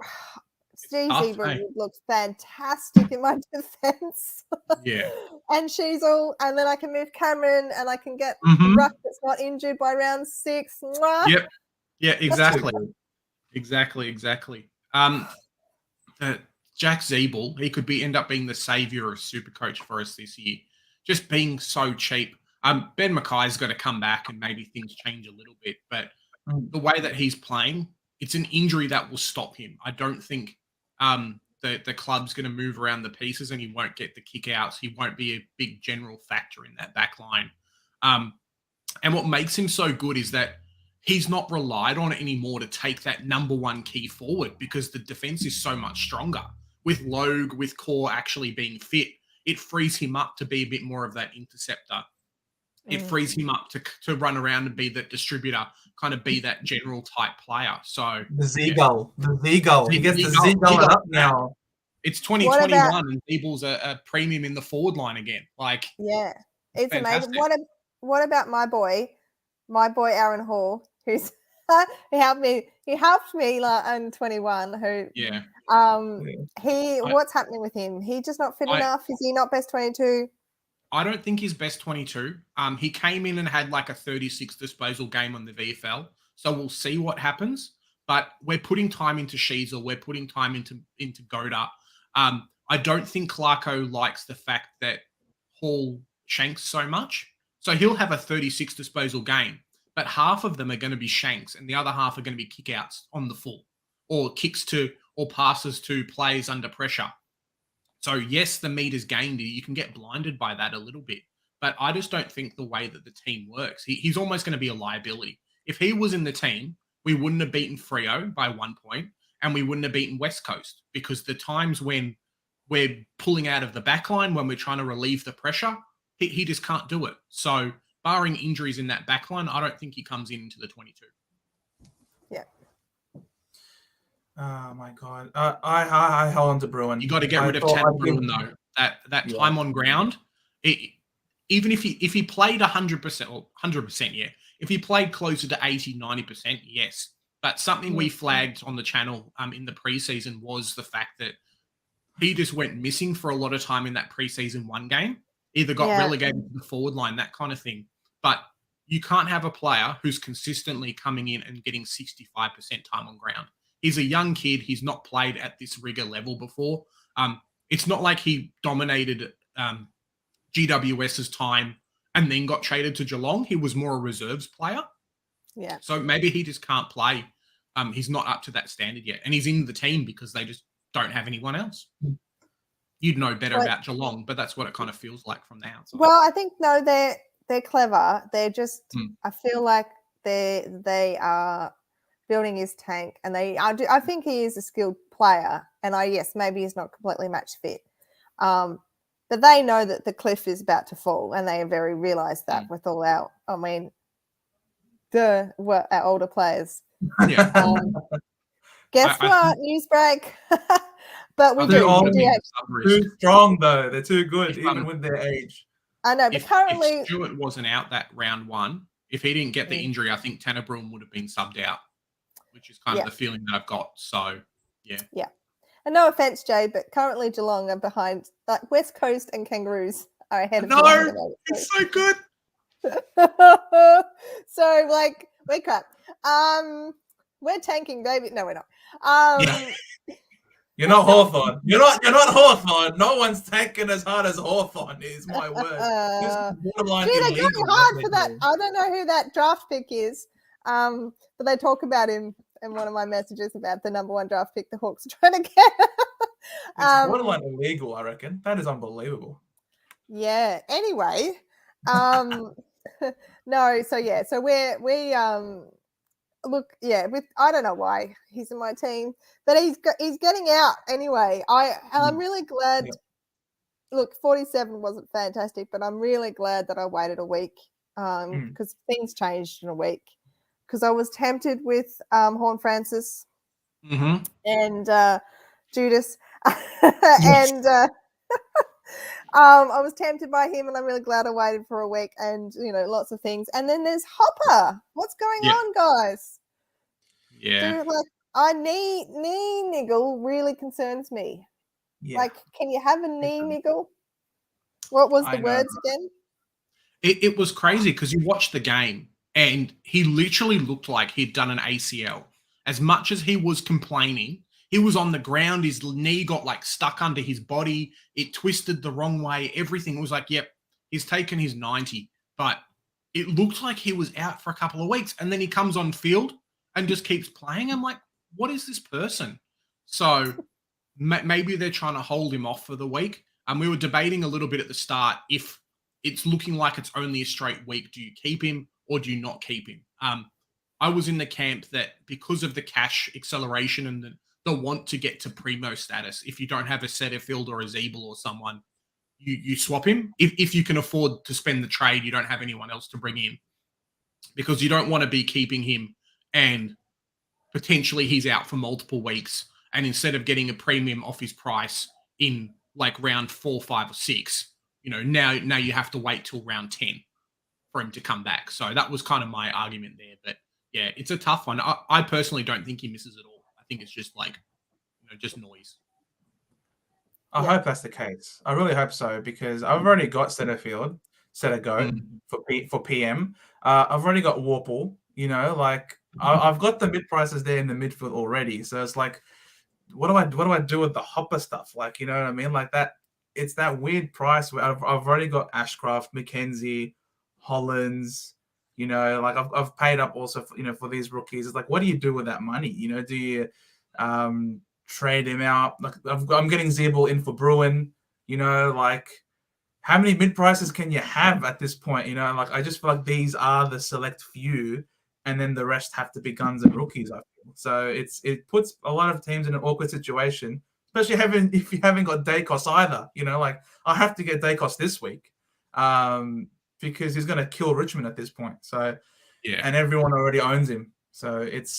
Zeeble would look fantastic in my defense. Yeah. And and then I can move Cameron, and I can get Ruck that's not injured by round 6. Mwah. Yep. Yeah, exactly. Exactly. Jack Zeeble, he could end up being the savior of Supercoach for us this year. Just being so cheap. Ben Mackay's got to come back and maybe things change a little bit, but the way that he's playing, it's an injury that will stop him. I don't think the club's going to move around the pieces and he won't get the kick outs. He won't be a big general factor in that back line. And what makes him so good is that he's not relied on anymore to take that number one key forward because the defense is so much stronger. With Logue, with Core actually being fit, it frees him up to be a bit more of that interceptor. It frees him up to run around and be that distributor, kind of be that general type player. So the Seagull. He gets the Seagull up now. It's 2021 and Zeeble's a premium in the forward line again. It's fantastic. Amazing. What about my boy Aaron Hall, who's he helped me in 21. What's happening with him? He just not fit enough? Is he not best 22? I don't think he's best 22. He came in and had like a 36 disposal game on the VFL. So we'll see what happens. But we're putting time into Sheezel. We're putting time into Goda. I don't think Clarko likes the fact that Hall shanks so much. So he'll have a 36 disposal game, but half of them are going to be shanks and the other half are going to be kick-outs on the full or kicks to or passes to players under pressure. So yes, the meter's gained. You can get blinded by that a little bit, but I just don't think the way that the team works, he's almost going to be a liability. If he was in the team, we wouldn't have beaten Freo by 1 point and we wouldn't have beaten West Coast because the times when we're pulling out of the back line, when we're trying to relieve the pressure, he just can't do it. So barring injuries in that back line, I don't think he comes into the 22. Yeah. Oh my God. I hold on to Bruin. You got to get rid of Tanner Bruin though. That time on ground, even if he played 100% or 100%, yeah. If he played closer to 80, 90%, yes. But something we flagged on the channel in the preseason was the fact that he just went missing for a lot of time in that preseason one game. Either got relegated to the forward line, that kind of thing. But you can't have a player who's consistently coming in and getting 65% time on ground. He's a young kid. He's not played at this rigor level before. It's not like he dominated GWS's time and then got traded to Geelong. He was more a reserves player. Yeah. So maybe he just can't play he's not up to that standard yet. And he's in the team because they just don't have anyone else. You'd know better Like- about Geelong, but that's what it kind of feels like from the outside. Well, I think no, they're clever. They're just Mm. I feel like they are building his tank, and I think he is a skilled player, and yes, maybe he's not completely match fit. But they know that the cliff is about to fall, and they very realised that with all our, our older players. Yeah. Guess I what? News break. But we I do. think all We do mean actually, Too strong though. They're too good, If, even with their age. I know, but if currently, Stewart wasn't out that round one, if he didn't get the injury, I think Tanner Bruin would have been subbed out, which is kind of the feeling that I've got. So, yeah. and no offense, Jay, but currently Geelong are behind. Like West Coast and Kangaroos are ahead of Geelong. at the No, moment. it's so good. So like we're crap. We're tanking, baby. No, we're not. You're not Hawthorn. You're not Hawthorn. No one's tanking as hard as Hawthorn is, my word. This is borderline Gee, they're illegal. going hard for what that. they do. I don't know who that draft pick is. But they talk about him in one of my messages about the number 1 draft pick the Hawks are trying to get. It's borderline illegal, I reckon. That is unbelievable. Yeah. Anyway, no. So yeah. So we look. Yeah. With I don't know why he's in my team, but he's getting out anyway. I'm really glad. Yeah. Look, 47 wasn't fantastic, but I'm really glad that I waited a week because things changed in a week. Because I was tempted with Horn Francis and Judas, and I was tempted by him, and I'm really glad I waited for a week, and lots of things. And then there's Hopper. What's going on, guys? Yeah. Dude, like, knee niggle really concerns me. Yeah. Like, can you have a knee niggle? What was the words again? It was crazy because you watched the game and he literally looked like he'd done an ACL. As much as he was complaining, he was on the ground. His knee got like stuck under his body. It twisted the wrong way. Everything was like, yep, he's taken his 90. But it looked like he was out for a couple of weeks. And then he comes on field and just keeps playing. I'm like, what is this person? So maybe they're trying to hold him off for the week. And we were debating a little bit at the start if it's looking like it's only a straight week. Do you keep him or do you not keep him? I was in the camp that because of the cash acceleration and the want to get to primo status, if you don't have a Setterfield or a Zeeble or someone, you swap him. If you can afford to spend the trade, you don't have anyone else to bring in because you don't want to be keeping him and potentially he's out for multiple weeks. And instead of getting a premium off his price in like round 4, 5, or 6, now you have to wait till round 10 for him to come back. So that was kind of my argument there. But yeah, it's a tough one. I personally don't think he misses at all. I think it's just like, just noise. I hope that's the case. I really hope so because I've already got Setterfield, Settergo for PM. I've already got Warple. I've got the mid prices there in the midfield already. So it's like, what do I do with the Hopper stuff? Like, you know what I mean? Like that. It's that weird price where I've already got Ashcroft, McKenzie, Hollins. I've paid up also for these rookies. It's like, what do you do with that money? Do you trade him out? Like I'm getting Zeeble in for Bruin. How many mid prices can you have at this point? I just feel like these are the select few, and then the rest have to be guns and rookies. I feel so it puts a lot of teams in an awkward situation, especially if you haven't got Dacos either. I have to get Dacos this week. Because he's going to kill Richmond at this point. So, yeah, and everyone already owns him. So it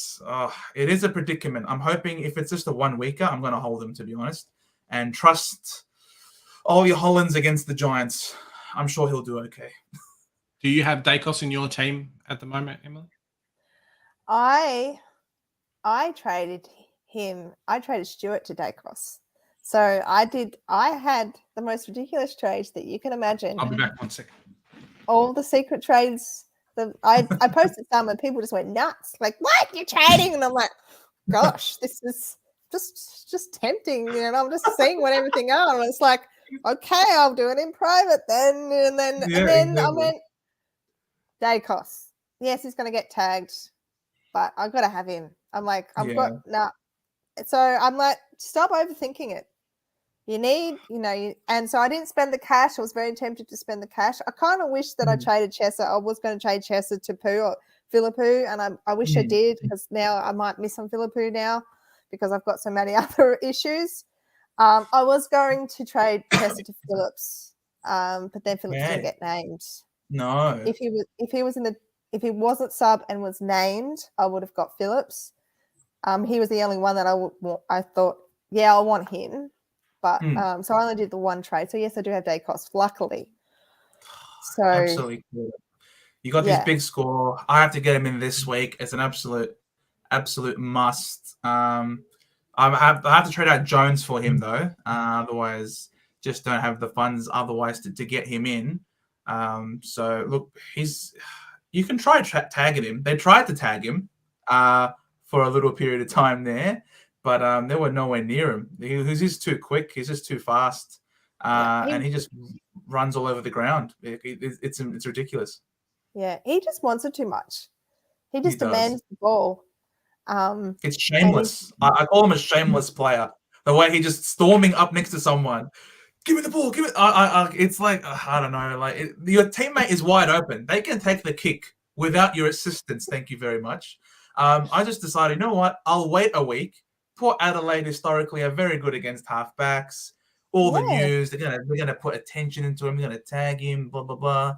is a predicament. I'm hoping if it's just a 1 weeker, I'm going to hold him, to be honest, and trust Ollie Hollins against the Giants. I'm sure he'll do okay. Do you have Dacos in your team at the moment, Emily? I traded him. I traded Stewart to Dacos. So I had the most ridiculous trades that you can imagine. I'll be back 1 second. All the secret trades. I posted some and people just went nuts. Like, what? You're trading? And I'm like, gosh, this is just tempting. I'm just seeing what everything are. And it's like, okay, I'll do it in private then. And then I went, Dacos. Yes, he's going to get tagged. but I've got to have him. I'm like, I've Yeah. got nah. So I'm like, stop overthinking it. You need, and so I didn't spend the cash. I was very tempted to spend the cash. I kind of wish that I traded Chesser. I was going to trade Chesser to Poo or Philippou, and I wish I did, because now I might miss on Philippou now because I've got so many other issues. I was going to trade Chesser to Phillips, but then Phillips didn't get named. No. If he wasn't sub and was named, I would have got Phillips. He was the only one that I thought, I want him. But so I only did the one trade. So yes, I do have day cost, luckily. So Absolutely cool. You got this big score. I have to get him in this week. It's an absolute must. I have to trade out Jones for him though. Otherwise, just don't have the funds otherwise to get him in. So look, you can try tagging him. They tried to tag him for a little period of time there, but they were nowhere near him. He's just too quick. He's just too fast, and he just runs all over the ground. It's ridiculous. Yeah, he just wants it too much. He just demands the ball. It's shameless. I call him a shameless player. The way he just storming up next to someone, give me the ball, give it. It's like I don't know. Like your teammate is wide open. They can take the kick without your assistance. Thank you very much. I just decided, you know what? I'll wait a week. Port Adelaide historically are very good against halfbacks. All the news, they're gonna put attention into him. They're gonna tag him. Blah blah blah.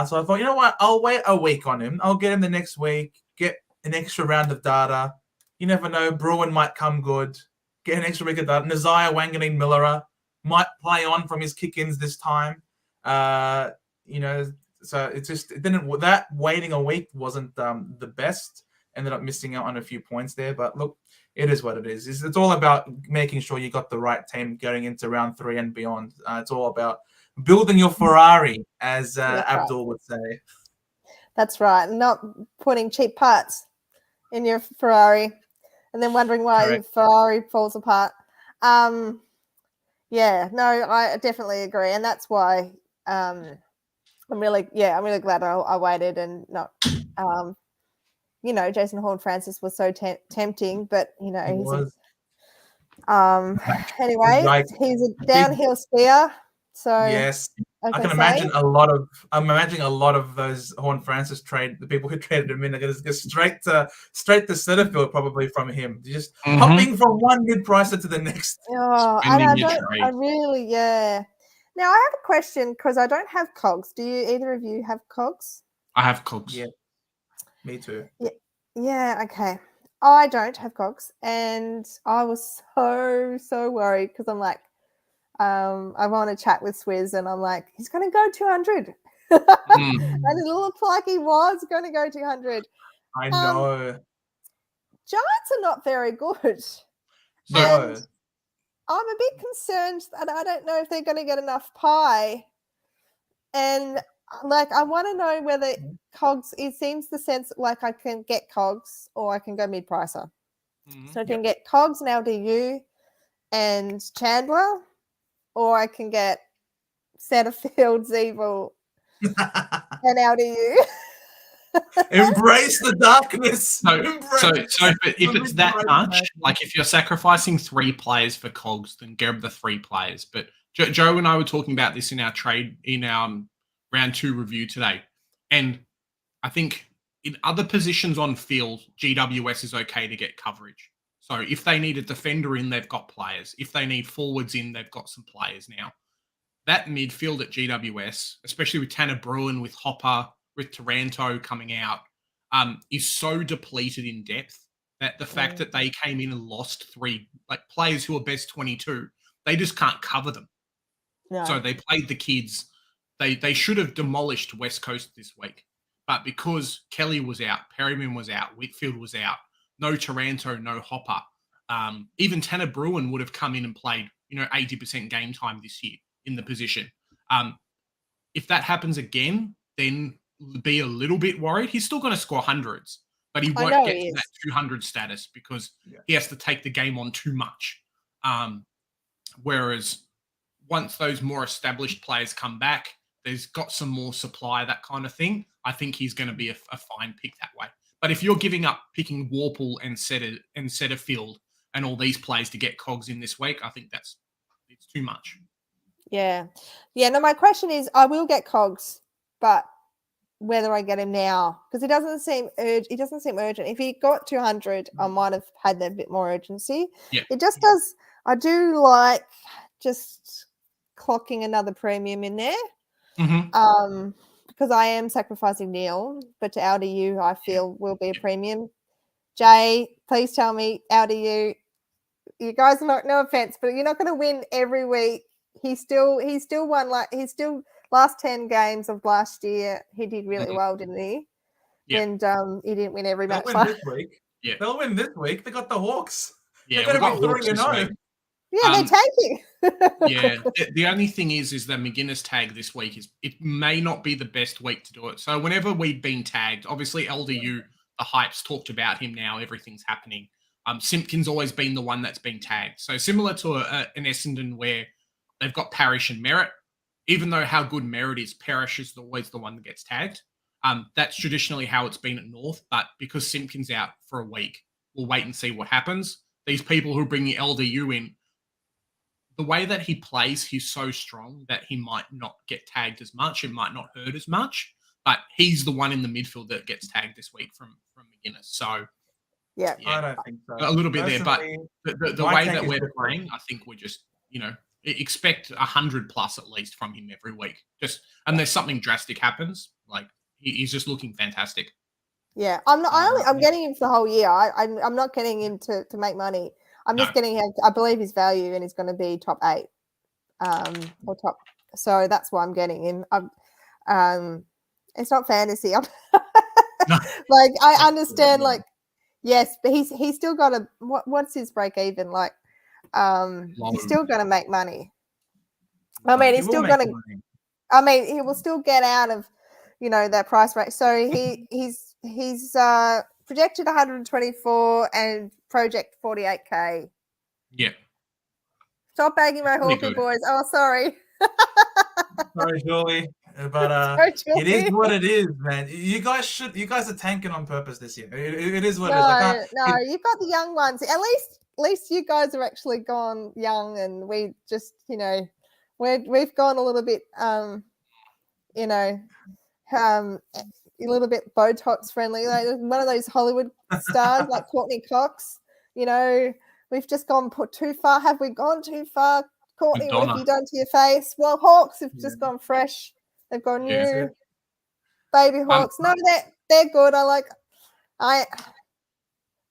So I thought, you know what? I'll wait a week on him. I'll get him the next week. Get an extra round of data. You never know. Bruin might come good. Get an extra week of data. Nazaya Wanganeen Millera might play on from his kick-ins this time. So it didn't. That waiting a week wasn't the best. Ended up missing out on a few points there. But look, it is what it is. It's all about making sure you got the right team going into round 3 and beyond. It's all about building your Ferrari, as Abdul would say. That's right. Not putting cheap parts in your Ferrari and then wondering why your Ferrari falls apart. I definitely agree. And that's why I'm really glad I waited and not, Jason Horne-Francis was so tempting, but, anyway, he's a downhill skier. So yes, I can imagine a lot of those Horne-Francis the people who traded him in are going to go straight to Setterfield probably from him. Just hopping from one mid-pricer to the next. Oh, and Now I have a question because I don't have cogs. Do either of you have cogs? I have cogs. Yeah, me too. Yeah. Okay. I don't have cogs, and I was so worried because I'm like, I want to chat with Swizz, and I'm like, he's going to go 200. And it looked like he was going to go 200. I know. Giants are not very good. No. And I'm a bit concerned that I don't know if they're going to get enough pie. And I want to know whether cogs, it seems the sense like I can get cogs or I can go mid-pricer. So I can get cogs and LDU and Chandler, or I can get Setterfield, Zeeble, and LDU. Embrace the darkness. So if it's that much, like if you're sacrificing 3 players for cogs, then grab the 3 players. But Joe and I were talking about this in our round 2 review today, and I think in other positions on field, GWS is okay to get coverage. So if they need a defender in, they've got players. If they need forwards in, they've got some players now. That midfield at GWS, especially with Tanner Bruin, with Hopper, with Taranto coming out, is so depleted in depth that the fact that they came in and lost 3 players who are best 22, they just can't cover them. No. So they played the kids. They should have demolished West Coast this week. But because Kelly was out, Perryman was out, Whitfield was out, no Taranto, no Hopper, even Tanner Bruin would have come in and played, 80% game time this year in the position. If that happens again, then be a little bit worried. He's still going to score hundreds, but he won't get to that 200 status because he has to take the game on too much. Whereas once those more established players come back, there's got some more supply, that kind of thing. I think he's going to be a fine pick that way. But if you're giving up picking Warple and Setterfield and all these plays to get cogs in this week, I think it's too much. Yeah. No, my question is, I will get cogs, but whether I get him now, because he doesn't seem urgent. If he got 200, I might have had that bit more urgency. Yeah. It just does. I do like just clocking another premium in there. Mm-hmm. Because I am sacrificing Neil, but to LDU, I feel will be a premium. Jay, please tell me, LDU, you guys are not, no offense, but you're not going to win every week. He still won, last 10 games of last year, he did really well, didn't he? Yeah. And he didn't win every match. They'll win this week. Yeah. They'll win this week. They got the Hawks. Yeah, They're we've got going Hawks to be this 3-0. week. Yeah, they're tanking. Yeah. The only thing is the McGuinness tag this week it may not be the best week to do it. So whenever we've been tagged, obviously LDU, the hype's talked about him now. Everything's happening. Simpkin's always been the one that's been tagged. So similar to an Essendon where they've got Parrish and Merritt. Even though how good Merritt is, Parrish is always the one that gets tagged. That's traditionally how it's been at North. But because Simpkin's out for a week, we'll wait and see what happens. These people who are bringing LDU in, the way that he plays, he's so strong that he might not get tagged as much. It might not hurt as much. But he's the one in the midfield that gets tagged this week from McGuinness. So, yeah, I don't think so. A little bit there. But the way that we're different. playing, I think we're just, expect 100 plus at least from him every week. Just unless something drastic happens, like he's just looking fantastic. Yeah, I'm getting him for the whole year. I'm not getting him to make money. I'm just getting him. I believe his value, and he's going to be top 8, or top. So that's why I'm getting him. It's not fantasy. No. Like I understand. Like yes, but he's still got a what's his break even like? He's still going to make money. I mean, he's still going to. I mean, he will still get out of, that price rate. So he's projected 124 and project 48k. Yeah. Stop bagging my Hawkeye boys. Oh, sorry. Sorry, Julie. But it is what it is, man. You guys are tanking on purpose this year. It is what it is. No, you've got the young ones. At least you guys are actually gone young, and we just, we've gone a little bit, a little bit Botox friendly, like one of those Hollywood stars like Courtney Cox. We've just gone too far. Have we gone too far, Courtney? Madonna. What have you done to your face? Well, Hawks have just gone fresh. They've gone new baby Hawks. No, they're good.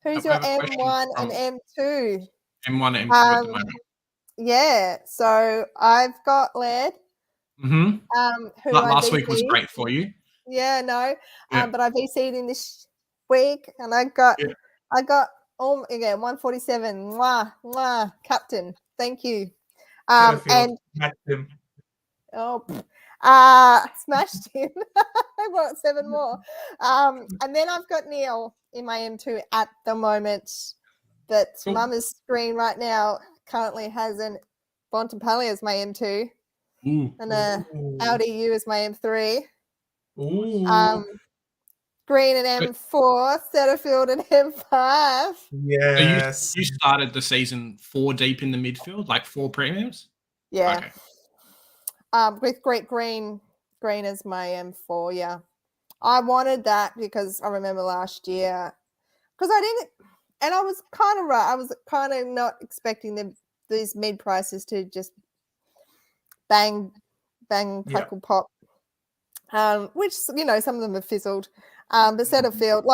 Who's your M1 and M2? M1 and M2 at the moment. Yeah, so I've got Laird. Mm-hmm. Who last week was great for you. Yeah, no. But I VC'd in this week, and I got again 147. Mwah, captain. Thank you. And him. Smashed him. I got 7 more. And then I've got Neil in my M2 at the moment. But Mumma's screen right now currently has an Bontempelli as my M2. Ooh. And LDU as my M3. Ooh. Green and M4, Setterfield and M5. Yes. So you started the season 4 deep in the midfield, like 4 premiums? Yeah. Okay. With great green as my M4, yeah. I wanted that because I remember last year, because I didn't, and I was kind of right. I was kind of not expecting these mid prices to just bang, crackle, pop. Which, some of them have fizzled. But Setterfield,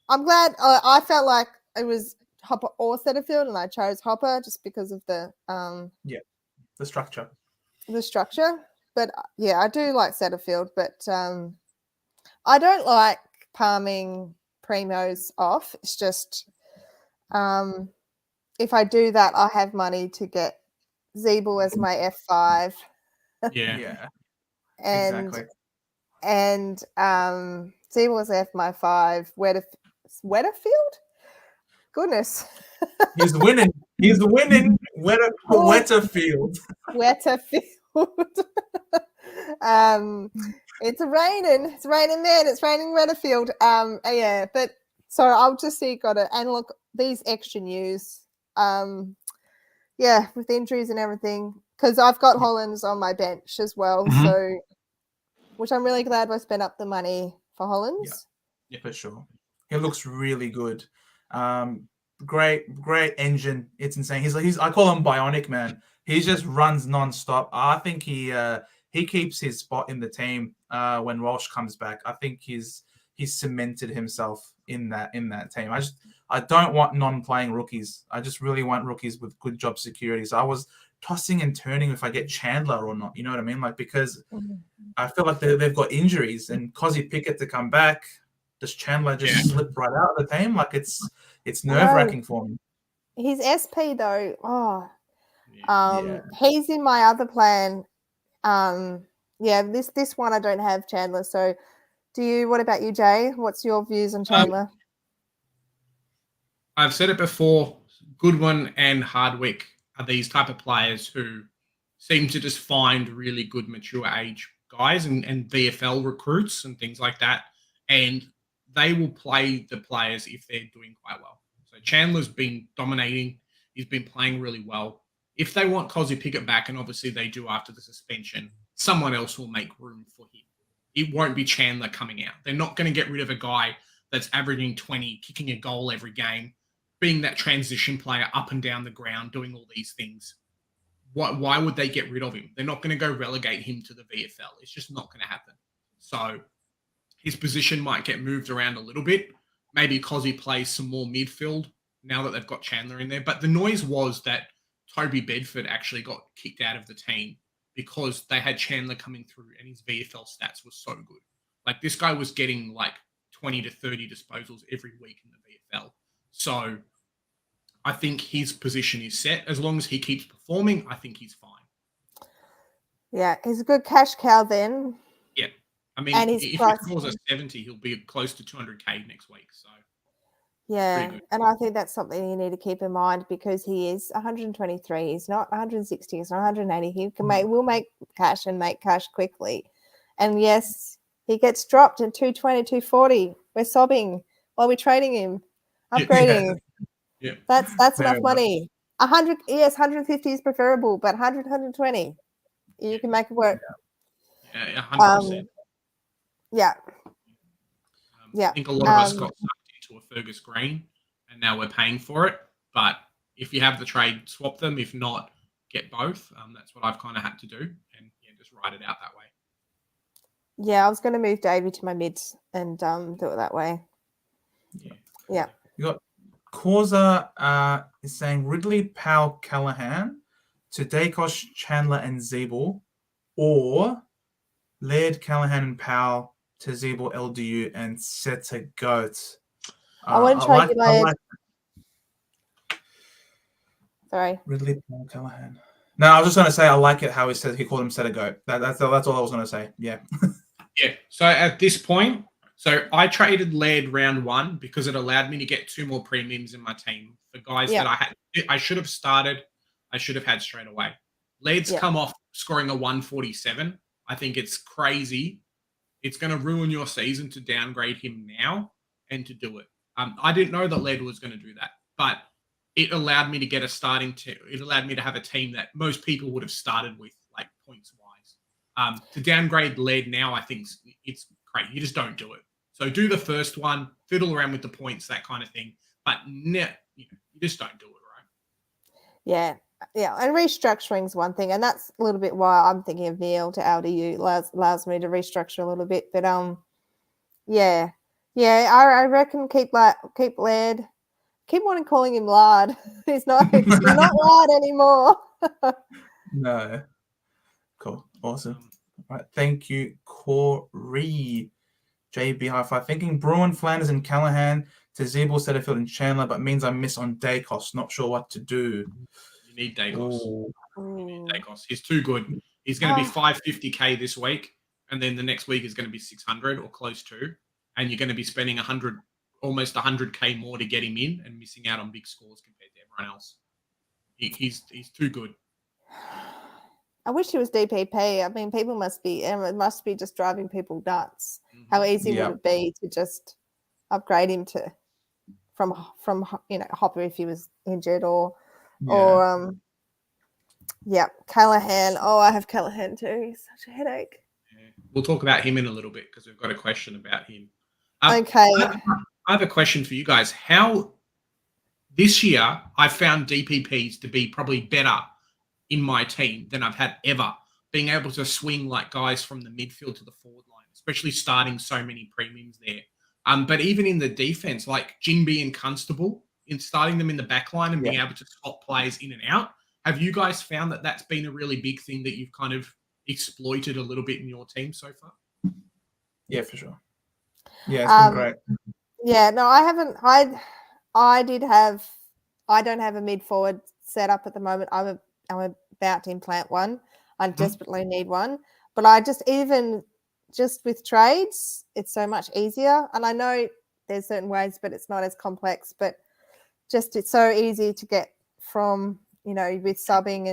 I'm glad. I felt like it was Hopper or Setterfield, and I chose Hopper just because of the structure. The structure, but I do like Setterfield, but I don't like palming primos off. It's just if I do that, I have money to get Zeeble as my F5. Yeah. Exactly. And Zeeble as my F5. Wetterfield? Goodness. He's winning. Wetterfield. Wetterfield. It's raining. It's raining there. It's raining Midfield. Yeah, but so I'll just see got it. And look, these extra news. Yeah, with injuries and everything, because I've got Hollands on my bench as well. Mhm. So, which I'm really glad I spent up the money for Hollands. Yeah, for sure. He looks really good. Great engine. It's insane. He's I call him bionic, man. He just runs nonstop. I think he keeps his spot in the team when Walsh comes back. I think he's cemented himself in that team. I don't want non-playing rookies. I just really want rookies with good job security. So I was tossing and turning if I get Chandler or not. You know what I mean? Like, because I feel like they've got injuries, and Cozzy Pickett to come back, does Chandler just slip right out of the team? Like, it's nerve-wracking for me. His SP though, he's in my other plan. This one I don't have Chandler. So, what about you, Jay? What's your views on Chandler? I've said it before, Goodwin and Hardwick are these type of players who seem to just find really good mature age guys and VFL recruits and things like that. And they will play the players if they're doing quite well. So Chandler's been dominating. He's been playing really well. If they want Cozzy Pickett back, and obviously they do after the suspension, someone else will make room for him. It won't be Chandler coming out. They're not going to get rid of a guy that's averaging 20, kicking a goal every game, being that transition player up and down the ground, doing all these things. Why would they get rid of him? They're not going to go relegate him to the VFL. It's just not going to happen. So his position might get moved around a little bit. Maybe Cozzy plays some more midfield now that they've got Chandler in there. But the noise was that Toby Bedford actually got kicked out of the team because they had Chandler coming through and his VFL stats were so good. Like, this guy was getting like 20 to 30 disposals every week in the VFL. So I think his position is set. As long as he keeps performing, I think he's fine. Yeah, he's a good cash cow then. Yeah. I mean, and if he scores a 70, he'll be close to 200K next week. So yeah, and I think that's something you need to keep in mind because he is 123. He's not 160. He's not 180. He will make cash and make cash quickly. And yes, he gets dropped at 220, 240. We're sobbing while we're trading him, upgrading. Yeah. That's enough money. 100, yes, 150 is preferable, but 100, 120, you can make it work. Yeah, 100%. Yeah. I think a lot of us got sucked into a Fergus Green, and now we're paying for it. But if you have the trade, swap them. If not, get both. That's what I've kind of had to do, and just ride it out that way. Yeah, I was going to move Davey to my mids and do it that way. Yeah. You got Causa is saying Ridley, Powell, Callahan to Dacos, Chandler, and Zeeble, or Laird, Callahan, and Powell to Zeeble, LDU, and Seta Goat. I want to try you Laird. Sorry. Ridley, Powell, Callahan. No, I was just going to say I like it how he said he called him Seta Goat. That's all I was going to say. Yeah. Yeah. So at this point, I traded Laird round 1 because it allowed me to get 2 more premiums in my team for guys that I should have started. I should have had straight away. Laird's come off scoring a 147. I think it's crazy. It's going to ruin your season to downgrade him now and to do it. I didn't know that Laird was going to do that, but it allowed me to get a starting team. It allowed me to have a team that most people would have started with, like, points-wise. To downgrade Laird now, I think it's great. You just don't do it. So do the first one, fiddle around with the points, that kind of thing. But you just don't do it, right? Yeah. Yeah, and restructuring is one thing, and that's a little bit why I'm thinking of Neil to LDU. Allows me to restructure a little bit, but I reckon keep Laird. Keep wanting calling him Lard. He's not Lard anymore. No, cool, awesome. All right, thank you, Corey. JB High Five. Thinking Bruin, Flanders, and Callahan to Zeeble, Setterfield, and Chandler, but means I miss on Dacos. Not sure what to do. You need Dacos. You need Dacos. He's too good. He's going to be 550K this week, and then the next week is going to be 600 or close to, and you're going to be spending almost 100K more to get him in and missing out on big scores compared to everyone else. He's too good. I wish he was DPP. I mean, people must be, it must be just driving people nuts. How easy Yeah. would it be to just upgrade him to from Hopper if he was injured or Callahan. Oh, I have Callahan too. He's such a headache. Yeah. We'll talk about him in a little bit because we've got a question about him. Okay. I have a question for you guys. How this year I found DPPs to be probably better in my team than I've had ever. Being able to swing like guys from the midfield to the forward line, especially starting so many premiums there. But even in the defense, like Jinby and Constable, in starting them in the back line and being able to swap players in and out. Have you guys found that that's been a really big thing that you've kind of exploited a little bit in your team so far? Yeah, for sure. Yeah, it's been great. Yeah, no, I haven't. I don't have a mid forward set up at the moment. I'm about to implant one. I desperately need one. But I just with trades, it's so much easier. And I know there's certain ways, but it's not as complex. But just it's so easy to get from, with subbing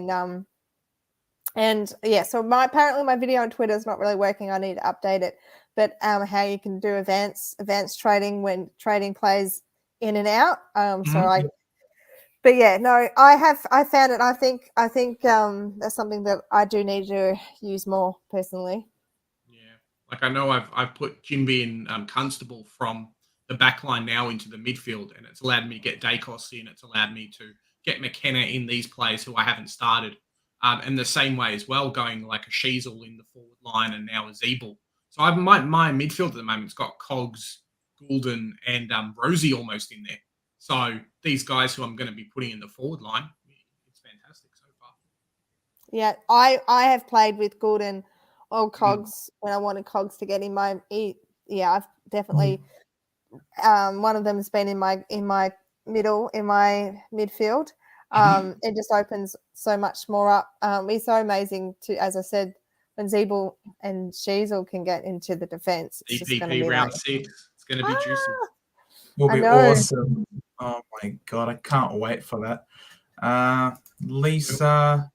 and yeah. So apparently my video on Twitter is not really working. I need to update it. But how you can do advanced trading when trading plays in and out. But yeah, no, I found it. I think that's something that I do need to use more personally. Yeah, like I know I've put Jinby and Constable from the back line now into the midfield, and it's allowed me to get Dacos in. It's allowed me to get McKenna in these players who I haven't started. And the same way as well, going like a Sheasel in the forward line and now a Zeeble. So I've my midfield at the moment's got Cogs, Goulden, and Rosie almost in there. So these guys who I'm going to be putting in the forward line, it's fantastic so far. Yeah, I have played with Goulden or Cogs when I wanted Cogs to get in my. Yeah, I've definitely. One of them has been in my midfield. It just opens so much more up. It's so amazing as I said, when Zeeble and Sheasel can get into the defense. It's just going to be round 6. It's going to be juicy. Will be awesome. Oh my god, I can't wait for that. Lisa,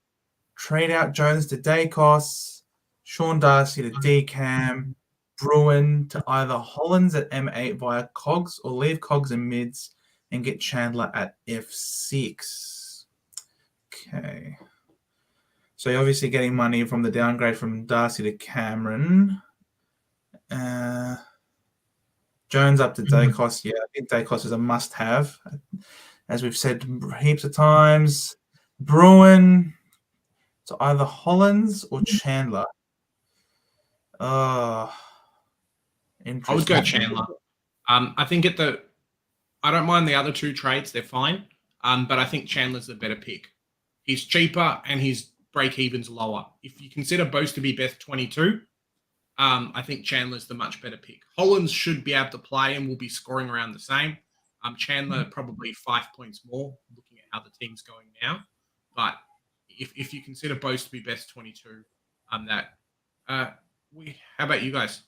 trade out Jones to Dacos, Sean Darcy to Decam, Bruin to either Hollins at M8 via Cogs or leave Cogs in mids and get Chandler at F6. Okay. So you're obviously getting money from the downgrade from Darcy to Cameron. Jones up to Dacos. Yeah, I think Dacos is a must-have. As we've said heaps of times. Bruin to either Hollins or Chandler. Interesting. I would go Chandler. I think I don't mind the other two trades. They're fine. But I think Chandler's the better pick. He's cheaper and his break-even's lower. If you consider both to be best 22, I think Chandler's the much better pick. Hollins should be able to play and will be scoring around the same. Chandler probably 5 points more, looking at how the team's going now. But if you consider both to be best 22, how about you guys?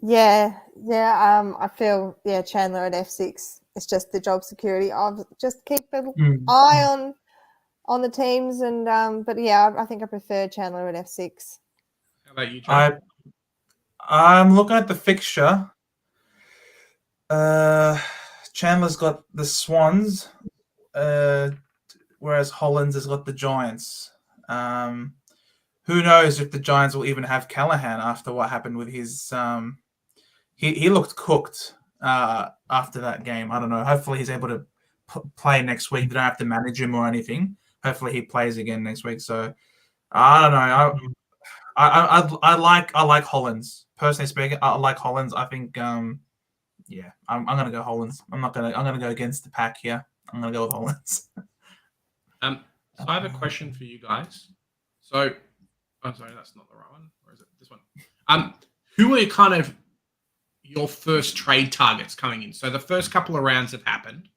Yeah. I feel Chandler at F6. It's just the job security. I'll just keep an eye on the teams, and but yeah, I think I prefer Chandler at F6. How about you, Joe? I'm looking at the fixture. Chandler's got the Swans, whereas Hollins has got the Giants. Who knows if the Giants will even have Callahan after what happened with his. He looked cooked after that game. I don't know. Hopefully he's able to play next week. They don't have to manage him or anything. Hopefully he plays again next week. So I don't know. I like Hollins. Personally speaking, I like Hollins. I think I'm gonna go Hollins. I'm gonna go against the pack here. I'm gonna go with Hollins. So I have a question for you guys. So I'm sorry, that's not the right one. Or is it this one? Who are kind of your first trade targets coming in? So the first couple of rounds have happened.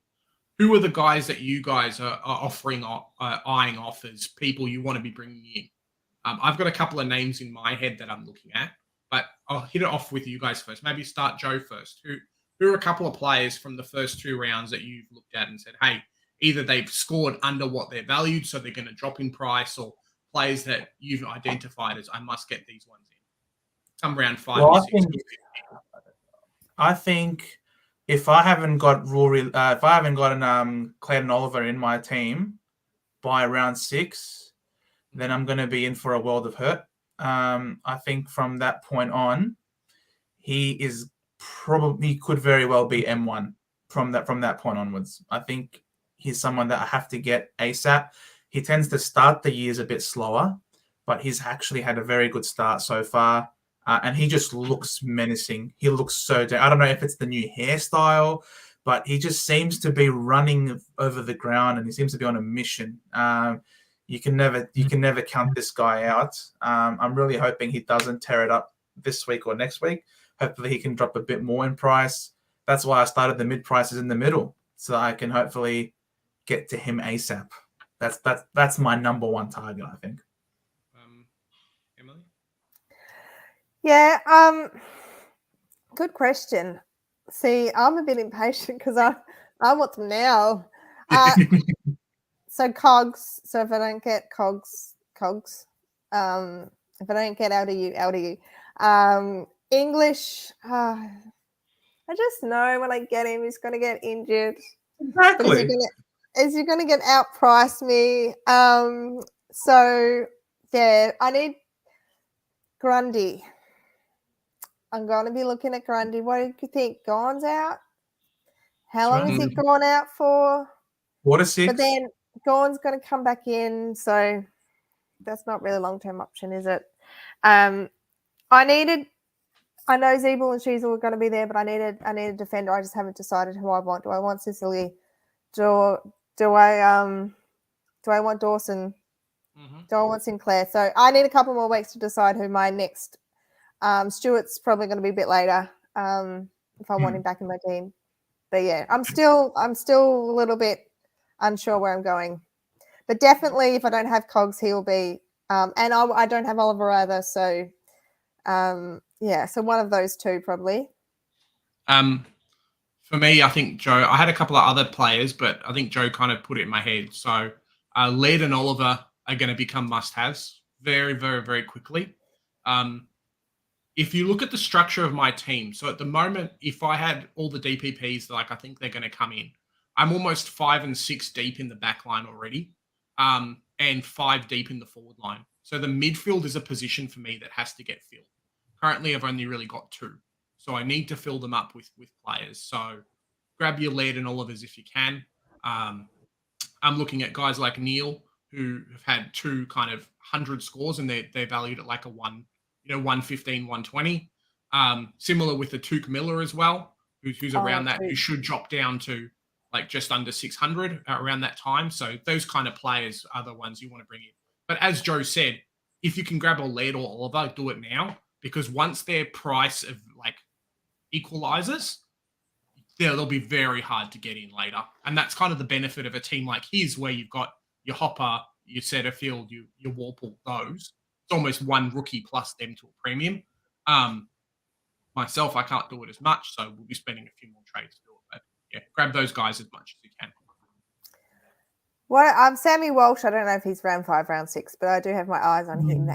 Who are the guys that you guys are offering, eyeing off as people you want to be bringing in? I've got a couple of names in my head that I'm looking at, but I'll hit it off with you guys first. Maybe start Joe first. Who are a couple of players from the first 2 rounds that you've looked at and said, hey, either they've scored under what they're valued, so they're going to drop in price, or players that you've identified as I must get these ones in. Come round 5 Well, and 6. I think if I haven't got Rory, if I haven't gotten Clayton Oliver in my team by round 6, then I'm going to be in for a world of hurt. I think from that point on, he could very well be M1 from that point onwards. I think he's someone that I have to get ASAP. He tends to start the years a bit slower, but he's actually had a very good start so far. And he just looks menacing. He looks so I don't know if it's the new hairstyle, but he just seems to be running over the ground, and he seems to be on a mission. You can never count this guy out. I'm really hoping he doesn't tear it up this week or next week. Hopefully he can drop a bit more in price. That's why I started the mid prices in the middle, so I can hopefully get to him ASAP. That's my number one target, I think. Emily? Yeah, good question. See, I'm a bit impatient because I want them now. So cogs. So if I don't get cogs. If I don't get LDU. English. I just know when I get him, he's going to get injured. Exactly. But is he going to get outpriced me? So yeah, I need Grundy. I'm going to be looking at Grundy. What do you think? Gone's out? How long is he gone out for? 4 to 6. But then Gone's going to come back in, so that's not really a long-term option, is it? I know Zeeble and Sheasel were going to be there, but I need a defender. I just haven't decided who I want. Do I want Sicily? Do I want Dawson? Mm-hmm. Do I want Sinclair? So I need a couple more weeks to decide who my next. Stewart's probably going to be a bit later if I want him back in my team. But yeah, I'm still a little bit unsure where I'm going. But definitely, if I don't have Cogs, he'll be. And I don't have Oliver either. So yeah, so one of those two probably. For me, I think Joe. I had a couple of other players, but I think Joe kind of put it in my head. So Laird and Oliver are going to become must-haves very, very, very quickly. If you look at the structure of my team, so at the moment, if I had all the DPPs, like I think they're going to come in, I'm almost 5 and 6 deep in the back line already, and 5 deep in the forward line. So the midfield is a position for me that has to get filled. Currently, I've only really got 2. So I need to fill them up with players. So grab your Laird and Olivers if you can. I'm looking at guys like Neil, who have had 2 kind of 100 scores, and they're valued at like a 115, 120. Similar with the Tuke Miller as well, who's around that, who should drop down to like just under 600 around that time. So those kind of players are the ones you want to bring in. But as Joe said, if you can grab a Laird or Oliver, do it now, because once their price of like equalizes, they'll be very hard to get in later. And that's kind of the benefit of a team like his, where you've got your Hopper, your Setterfield, your Walpole, those. It's almost one rookie plus them to a premium. Myself, I can't do it as much, so we'll be spending a few more trades to do it. But yeah, grab those guys as much as you can. Well, Sammy Walsh, I don't know if he's round 5, round 6, but I do have my eyes on him.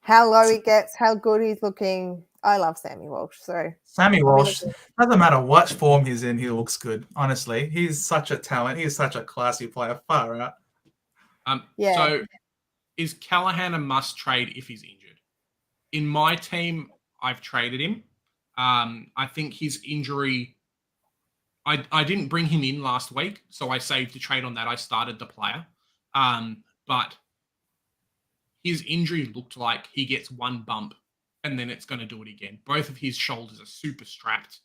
How low he gets, how good he's looking. I love Sammy Walsh. So Sammy Walsh, doesn't matter what form he's in, he looks good. Honestly, he's such a talent. He's such a classy player. Far out. Yeah. So is Callahan a must trade if he's injured? In my team, I've traded him. I think his injury. I didn't bring him in last week, so I saved the trade on that. I started the player, but his injury looked like he gets one bump and then it's going to do it again. Both of his shoulders are super strapped.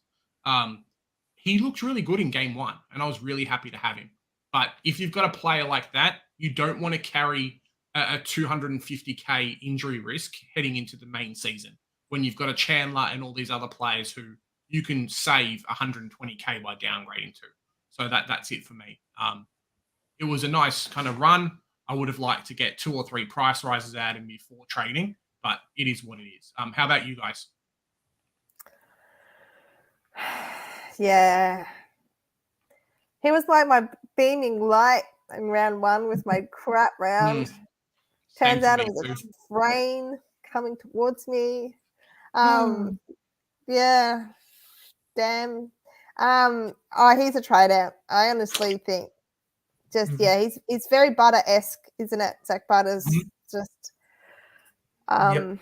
He looked really good in game 1, and I was really happy to have him. But if you've got a player like that, you don't want to carry a 250k injury risk heading into the main season when you've got a Chandler and all these other players who you can save 120k by downgrading to. So that's it for me. It was a nice kind of run. I would have liked to get 2 or 3 price rises out of me before trading, but it is what it is. How about you guys? Yeah. He was like my beaming light in round 1 with my crap round. Same Turns for out me it was too. a rain coming towards me. Hmm. Yeah, damn. He's a trade out. I honestly think he's very Butter-esque, isn't it? Zach Butter's Mhm. just Yep.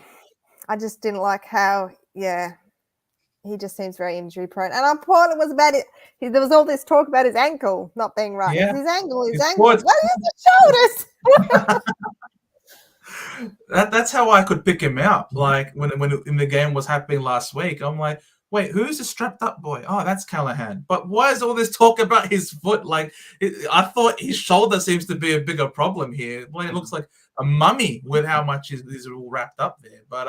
I just didn't like how he just seems very injury prone. And I thought it was about it. There was all this talk about his ankle not being right. Yeah. His ankle. His What foot. is his shoulders? That's how I could pick him out. Like when in the game was happening last week, I'm like, wait, who's the strapped up boy? Oh, that's Callahan. But why is all this talk about his foot? Like, I thought his shoulder seems to be a bigger problem here. Well, it looks like a mummy with how much is all wrapped up there. But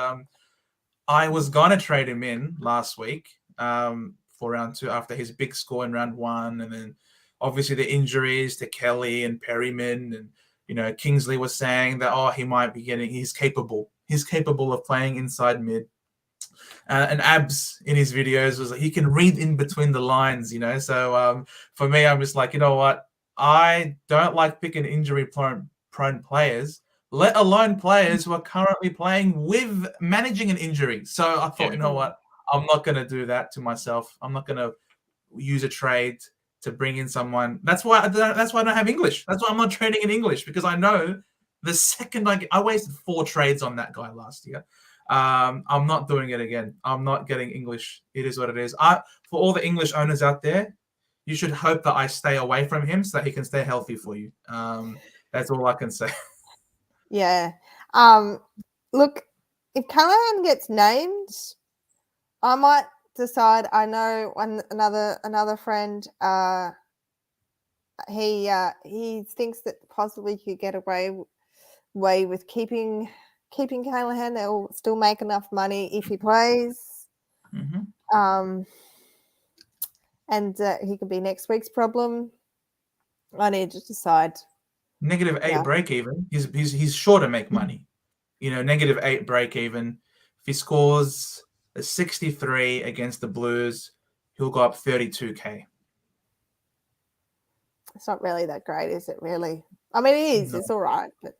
I was gonna trade him in last week for round 2 after his big score in round 1, and then obviously the injuries to Kelly and Perryman, and Kingsley was saying that he might be he's capable of playing inside mid, and Abs in his videos was like he can read in between the lines, So for me, I'm just like, you know what, I don't like picking injury prone players, let alone players who are currently playing with managing an injury. So I thought, Yeah. you know what, I'm not going to do that to myself. I'm not going to use a trade to bring in someone. That's why I don't have English. That's why I'm not trading in English, because I know the second I wasted 4 trades on that guy last year. I'm not doing it again. I'm not getting English. It is what it is. For all the English owners out there, you should hope that I stay away from him so that he can stay healthy for you. That's all I can say. Yeah. Look, if Callahan gets named, I might decide. I know another friend. He thinks that possibly he could get away with keeping Callahan. They'll still make enough money if he plays. Mm-hmm. And he could be next week's problem. I need to decide. -8 break even. He's sure to make money. -8 break even. If he scores a 63 against the Blues, he'll go up 32K. It's not really that great, is it? Really? I mean, it is. No. It's all right, but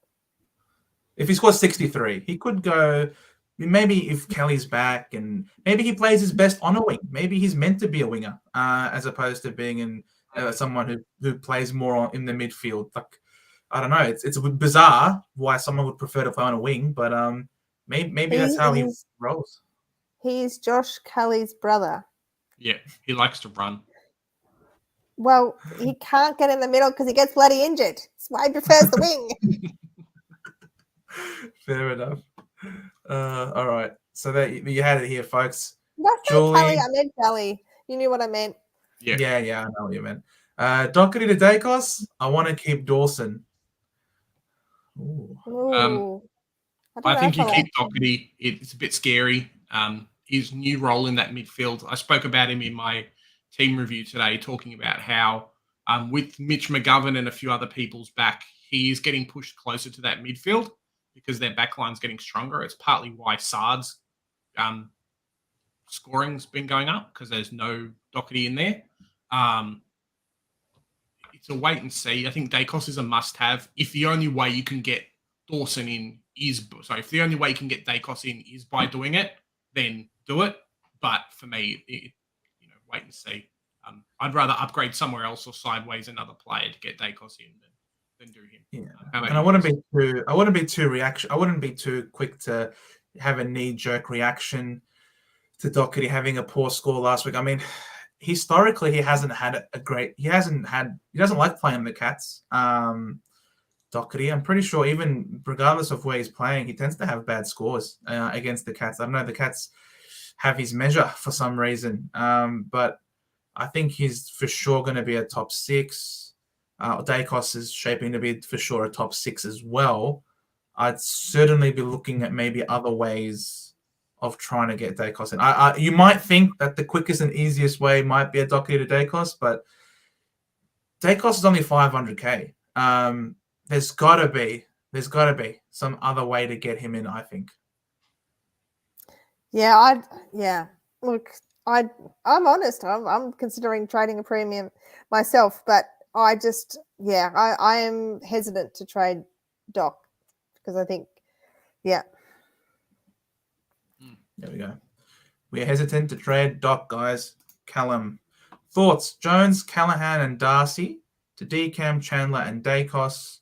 If he scores 63, he could go. Maybe if Kelly's back, and maybe he plays his best on a wing. Maybe he's meant to be a winger, as opposed to being someone who plays more in the midfield. Like, I don't know. It's bizarre why someone would prefer to play on a wing, but maybe that's how he rolls. He's Josh Kelly's brother. Yeah, he likes to run. Well, he can't get in the middle because he gets bloody injured. That's why he prefers the wing. Fair enough. All right. So that you had it here, folks. Not Julie. Kelly, I meant Kelly. You knew what I meant. Yeah, I know what you meant. Doherty to Dacos. I want to keep Dawson. Ooh. I think you keep Doherty. It's a bit scary. His new role in that midfield. I spoke about him in my team review today, talking about how with Mitch McGovern and a few other people's back, he is getting pushed closer to that midfield because their backline's getting stronger. It's partly why Sard's scoring's been going up, because there's no Doherty in there. It's a wait and see. I think Dacos is a must-have. If the only way you can get Dawson in if the only way you can get Dacos in is by doing it, then do it. But for me, wait and see. I'd rather upgrade somewhere else or sideways another player to get Dacos in than do him. Yeah, and I wouldn't be too quick to have a knee-jerk reaction to Doherty having a poor score last week. I mean, historically, he doesn't like playing the Cats. Doherty, I'm pretty sure, even regardless of where he's playing, he tends to have bad scores against the Cats. I don't know, the Cats have his measure for some reason, but I think he's for sure going to be a top 6. Dacos is shaping to be for sure a top 6 as well. I'd certainly be looking at maybe other ways of trying to get Dacos in. You might think that the quickest and easiest way might be a Doherty to Dacos, but Dacos is only 500K. There's got to be some other way to get him in, I think. Yeah, Look, I'm honest. I'm considering trading a premium myself, but I am hesitant to trade Doc because I think, There we go. We're hesitant to trade Doc, guys. Callum. Thoughts? Jones, Callahan, and Darcy to Decam, Chandler, and Dacos.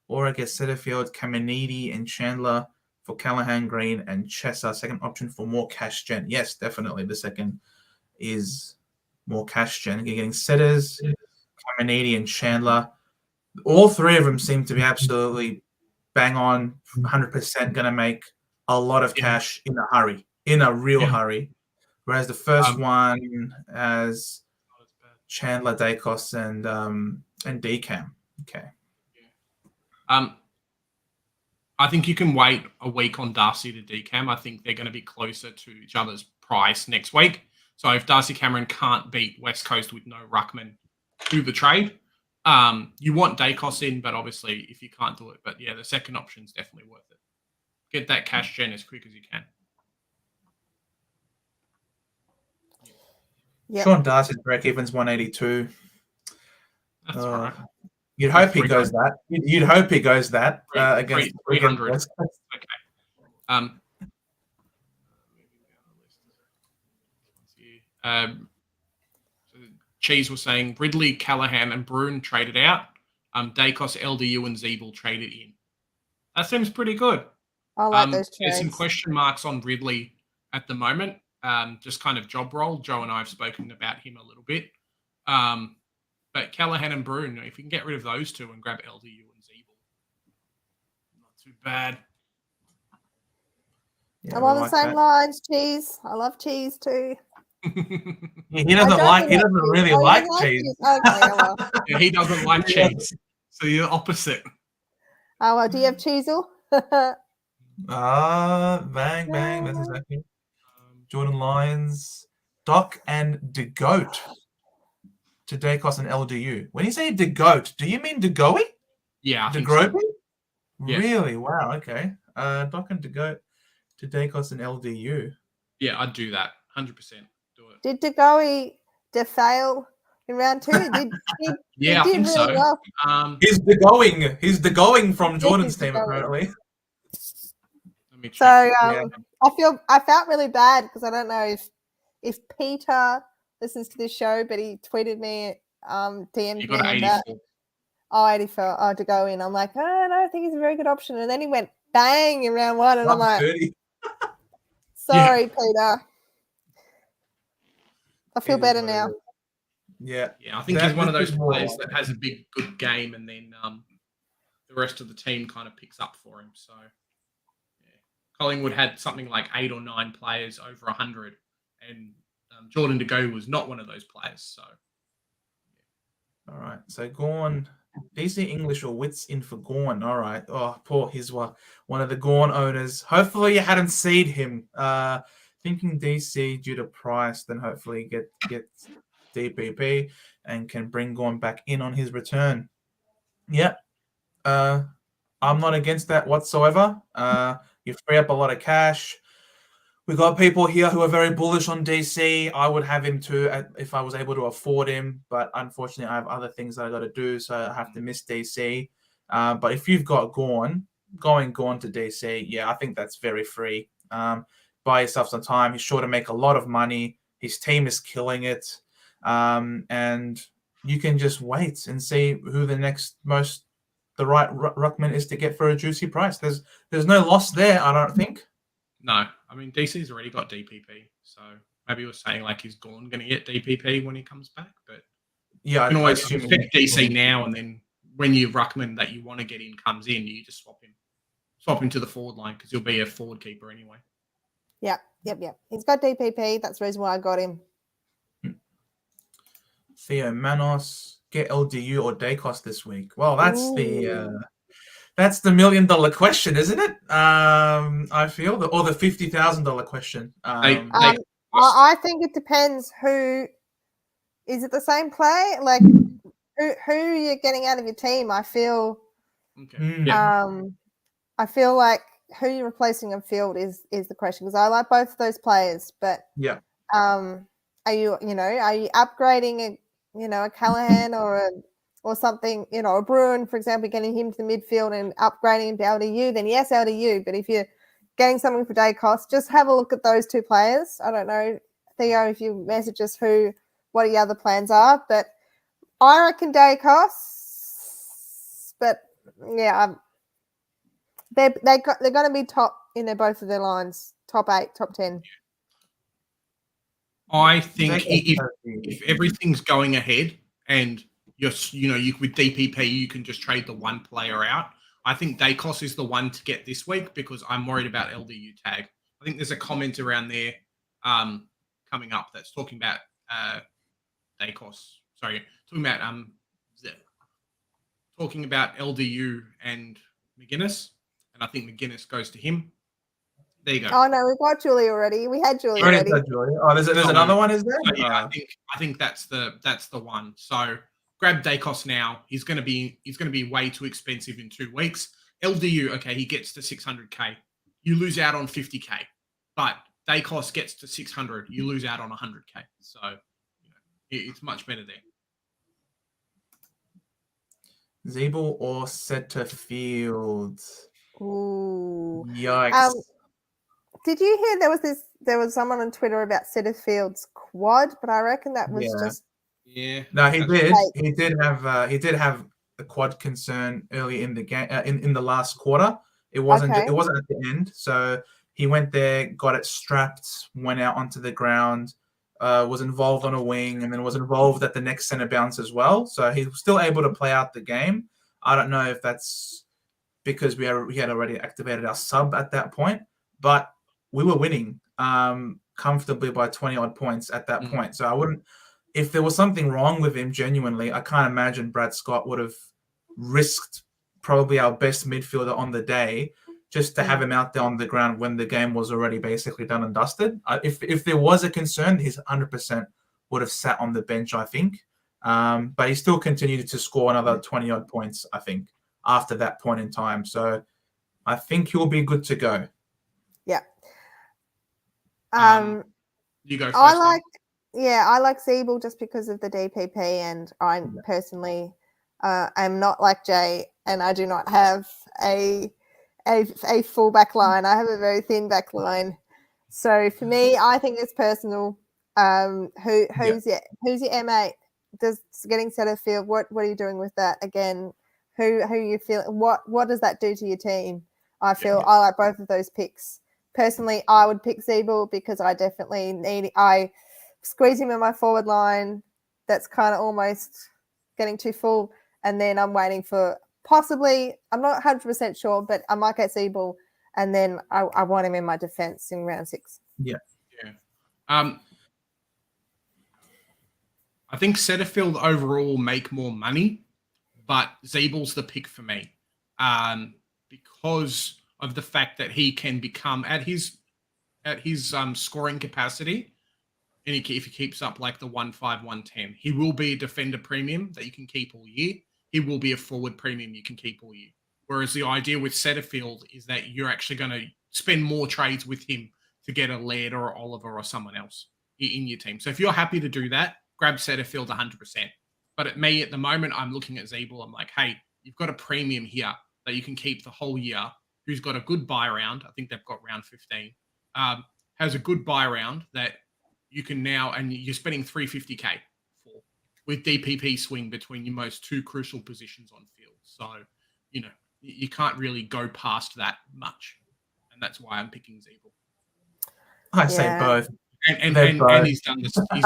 Or I guess Setterfield, Caminiti, and Chandler for Callahan, Green, and Chesser. Second option for more cash gen. Yes, definitely. The second is more cash gen. You're getting Setters, Caminiti, and Chandler. All three of them seem to be absolutely bang on, 100% going to make a lot of cash in a hurry, in a real hurry. Whereas the first one has Chandler, Dacos, and Decam. Okay. I think you can wait a week on Darcy to Decam. I think they're going to be closer to each other's price next week. So if Darcy Cameron can't beat West Coast with no ruckman, do the trade. You want Dacos in, but obviously if you can't do it, but yeah, the second option is definitely worth it. Get that cash gen as quick as you can. yeah. Sean Darcy's break even's 182. That's all right. You'd hope he goes that. You'd hope he goes that against 300. West Coast. Okay. So Cheese was saying Ridley, Callahan, and Bruin traded out. Dacos, LDU, and Zeeble traded in. That seems pretty good. I like those There's some trades. question marks on Ridley at the moment. Just kind of job role. Joe and I have spoken about him a little bit. But Callahan and Bruin, if you can get rid of those two and grab LDU and Zeeble, not too bad. I'm on the same lines, Cheese. I love cheese too. He doesn't really like cheese. Okay, well. Yeah, he doesn't like cheese. So you're opposite. Oh, well, do you have Cheezel? Bang, bang. That's exactly. Jordan Lyons, Doc, and DeGoat to Dacos and LDU. When you say DeGoat, do you mean DeGoey? Yeah. DeGroat? So. Yeah. Really? Wow, okay. Doc and DeGoat to Dacos and LDU. Yeah, I'd do that. 100% do it. Did DeGoey fail in round two? I think really so. Well. He's DeGoing from Jordan's team, apparently. Let me check. So I felt really bad because I don't know if Peter listens to this show, but he tweeted me, DM'd you got me 84. about 84 to go in. I'm like, oh, no, I think he's a very good option. And then he went bang in round one, and I'm like, 30. sorry, Peter. I feel better now. Yeah. Yeah, I think he's one of those players that has a big, good game, and then the rest of the team kind of picks up for him. So, yeah. Collingwood had something like 8 or 9 players over 100, and Jordan De Go was not one of those players. So, yeah. All right. So Gorn, DC English or Wits in for Gorn. All right. Oh, poor he's one of the Gorn owners. Hopefully you hadn't seed him. Thinking DC due to price, then hopefully get DPP and can bring Gorn back in on his return. Yeah. I'm not against that whatsoever. You free up a lot of cash. We got people here who are very bullish on DC. I would have him too if I was able to afford him, but unfortunately I have other things that I got to do, so I have to miss DC. But if you've got Gorn to DC, yeah, I think that's very free. Buy yourself some time. He's sure to make a lot of money. His team is killing it. And you can just wait and see who the right ruckman is to get for a juicy price. There's no loss there, I don't think. No, I mean DC's already got DPP, so maybe he was saying like he's going to get DPP when he comes back. But yeah, you can always pick DC now, and then when your ruckman that you want to get in comes in, you just swap him to the forward line because you'll be a forward keeper anyway. Yep. He's got DPP. That's the reason why I got him. Theo Manos, get LDU or Dacos this week. Well, that's that's the $1 million question, isn't it? I feel or the $50,000 question. I think it depends who. Is it the same play? Like who you're getting out of your team? I feel. Okay. Yeah. I feel like who you're replacing in field is the question because I like both of those players, but yeah. are you upgrading a Callahan or something, a Bruin, for example, getting him to the midfield and upgrading him to LDU, then yes, LDU. But if you're getting something for day cost, just have a look at those two players. I don't know, Theo, if you message us what the other plans are, but I reckon day costs. But yeah, they're going to be top in both of their lines, top 8, top 10. I think if everything's going ahead and you with DPP, you can just trade the one player out. I think Dacos is the one to get this week because I'm worried about LDU tag. I think there's a comment around there coming up that's talking about Dacos. Sorry, talking about LDU and McGuinness, and I think McGuinness goes to him. There you go. Oh no, we've got Julie already. We had Julie already. Oh, there's another one, is there? So, yeah, I think that's the one. So grab Dacos now. He's gonna be way too expensive in 2 weeks. LDU, okay, he gets to 600k. You lose out on 50k, but Dacos gets to 600. You lose out on 100k. So it's much better there. Zeeble or Setterfield? Ooh. Yikes. Did you hear there was someone on Twitter about Setterfield's quad, but I reckon that was just. Yeah. No, he did. He did have a quad concern early in the game, in the last quarter. It wasn't at the end. So he went there, got it strapped, went out onto the ground, was involved on a wing, and then was involved at the next center bounce as well. So he was still able to play out the game. I don't know if that's because we had already activated our sub at that point, but we were winning comfortably by 20 odd points at that point. So I wouldn't, if there was something wrong with him genuinely, I can't imagine Brad Scott would have risked probably our best midfielder on the day just to have him out there on the ground when the game was already basically done and dusted. If there was a concern, he's 100% would have sat on the bench, I think. But he still continued to score another 20 odd points, I think, after that point in time. So I think he'll be good to go. Yeah. You go first. I like Zeeble just because of the DPP, and I personally am not like Jay, and I do not have a full back line. I have a very thin back line. So for me, I think it's personal. Who's your M8? Does getting Setterfield? What are you doing with that again? Who you feel? What does that do to your team? I feel I like both of those picks. Personally, I would pick Zeeble because I definitely I squeeze him in my forward line. That's kind of almost getting too full. And then I'm waiting for possibly, I'm not 100% sure, but I might get Zeeble. And then I want him in my defense in round 6. Yeah. I think Setterfield overall will make more money, but Zeeble's the pick for me because of the fact that he can become at his scoring capacity, and if he keeps up like the 1.5, 1.10, he will be a defender premium that you can keep all year. He will be a forward premium you can keep all year. Whereas the idea with Setterfield is that you're actually going to spend more trades with him to get a Laird or Oliver or someone else in your team. So if you're happy to do that, grab Setterfield 100%. But at the moment, I'm looking at Zeeble. I'm like, hey, you've got a premium here that you can keep the whole year, who's got a good buy round. I think they've got round 15. Has a good buy round that you can now, and you're spending 350k for with DPP swing between your most two crucial positions on field. So, you can't really go past that much. And that's why I'm picking Zeeble. I say both. And he's done this. He's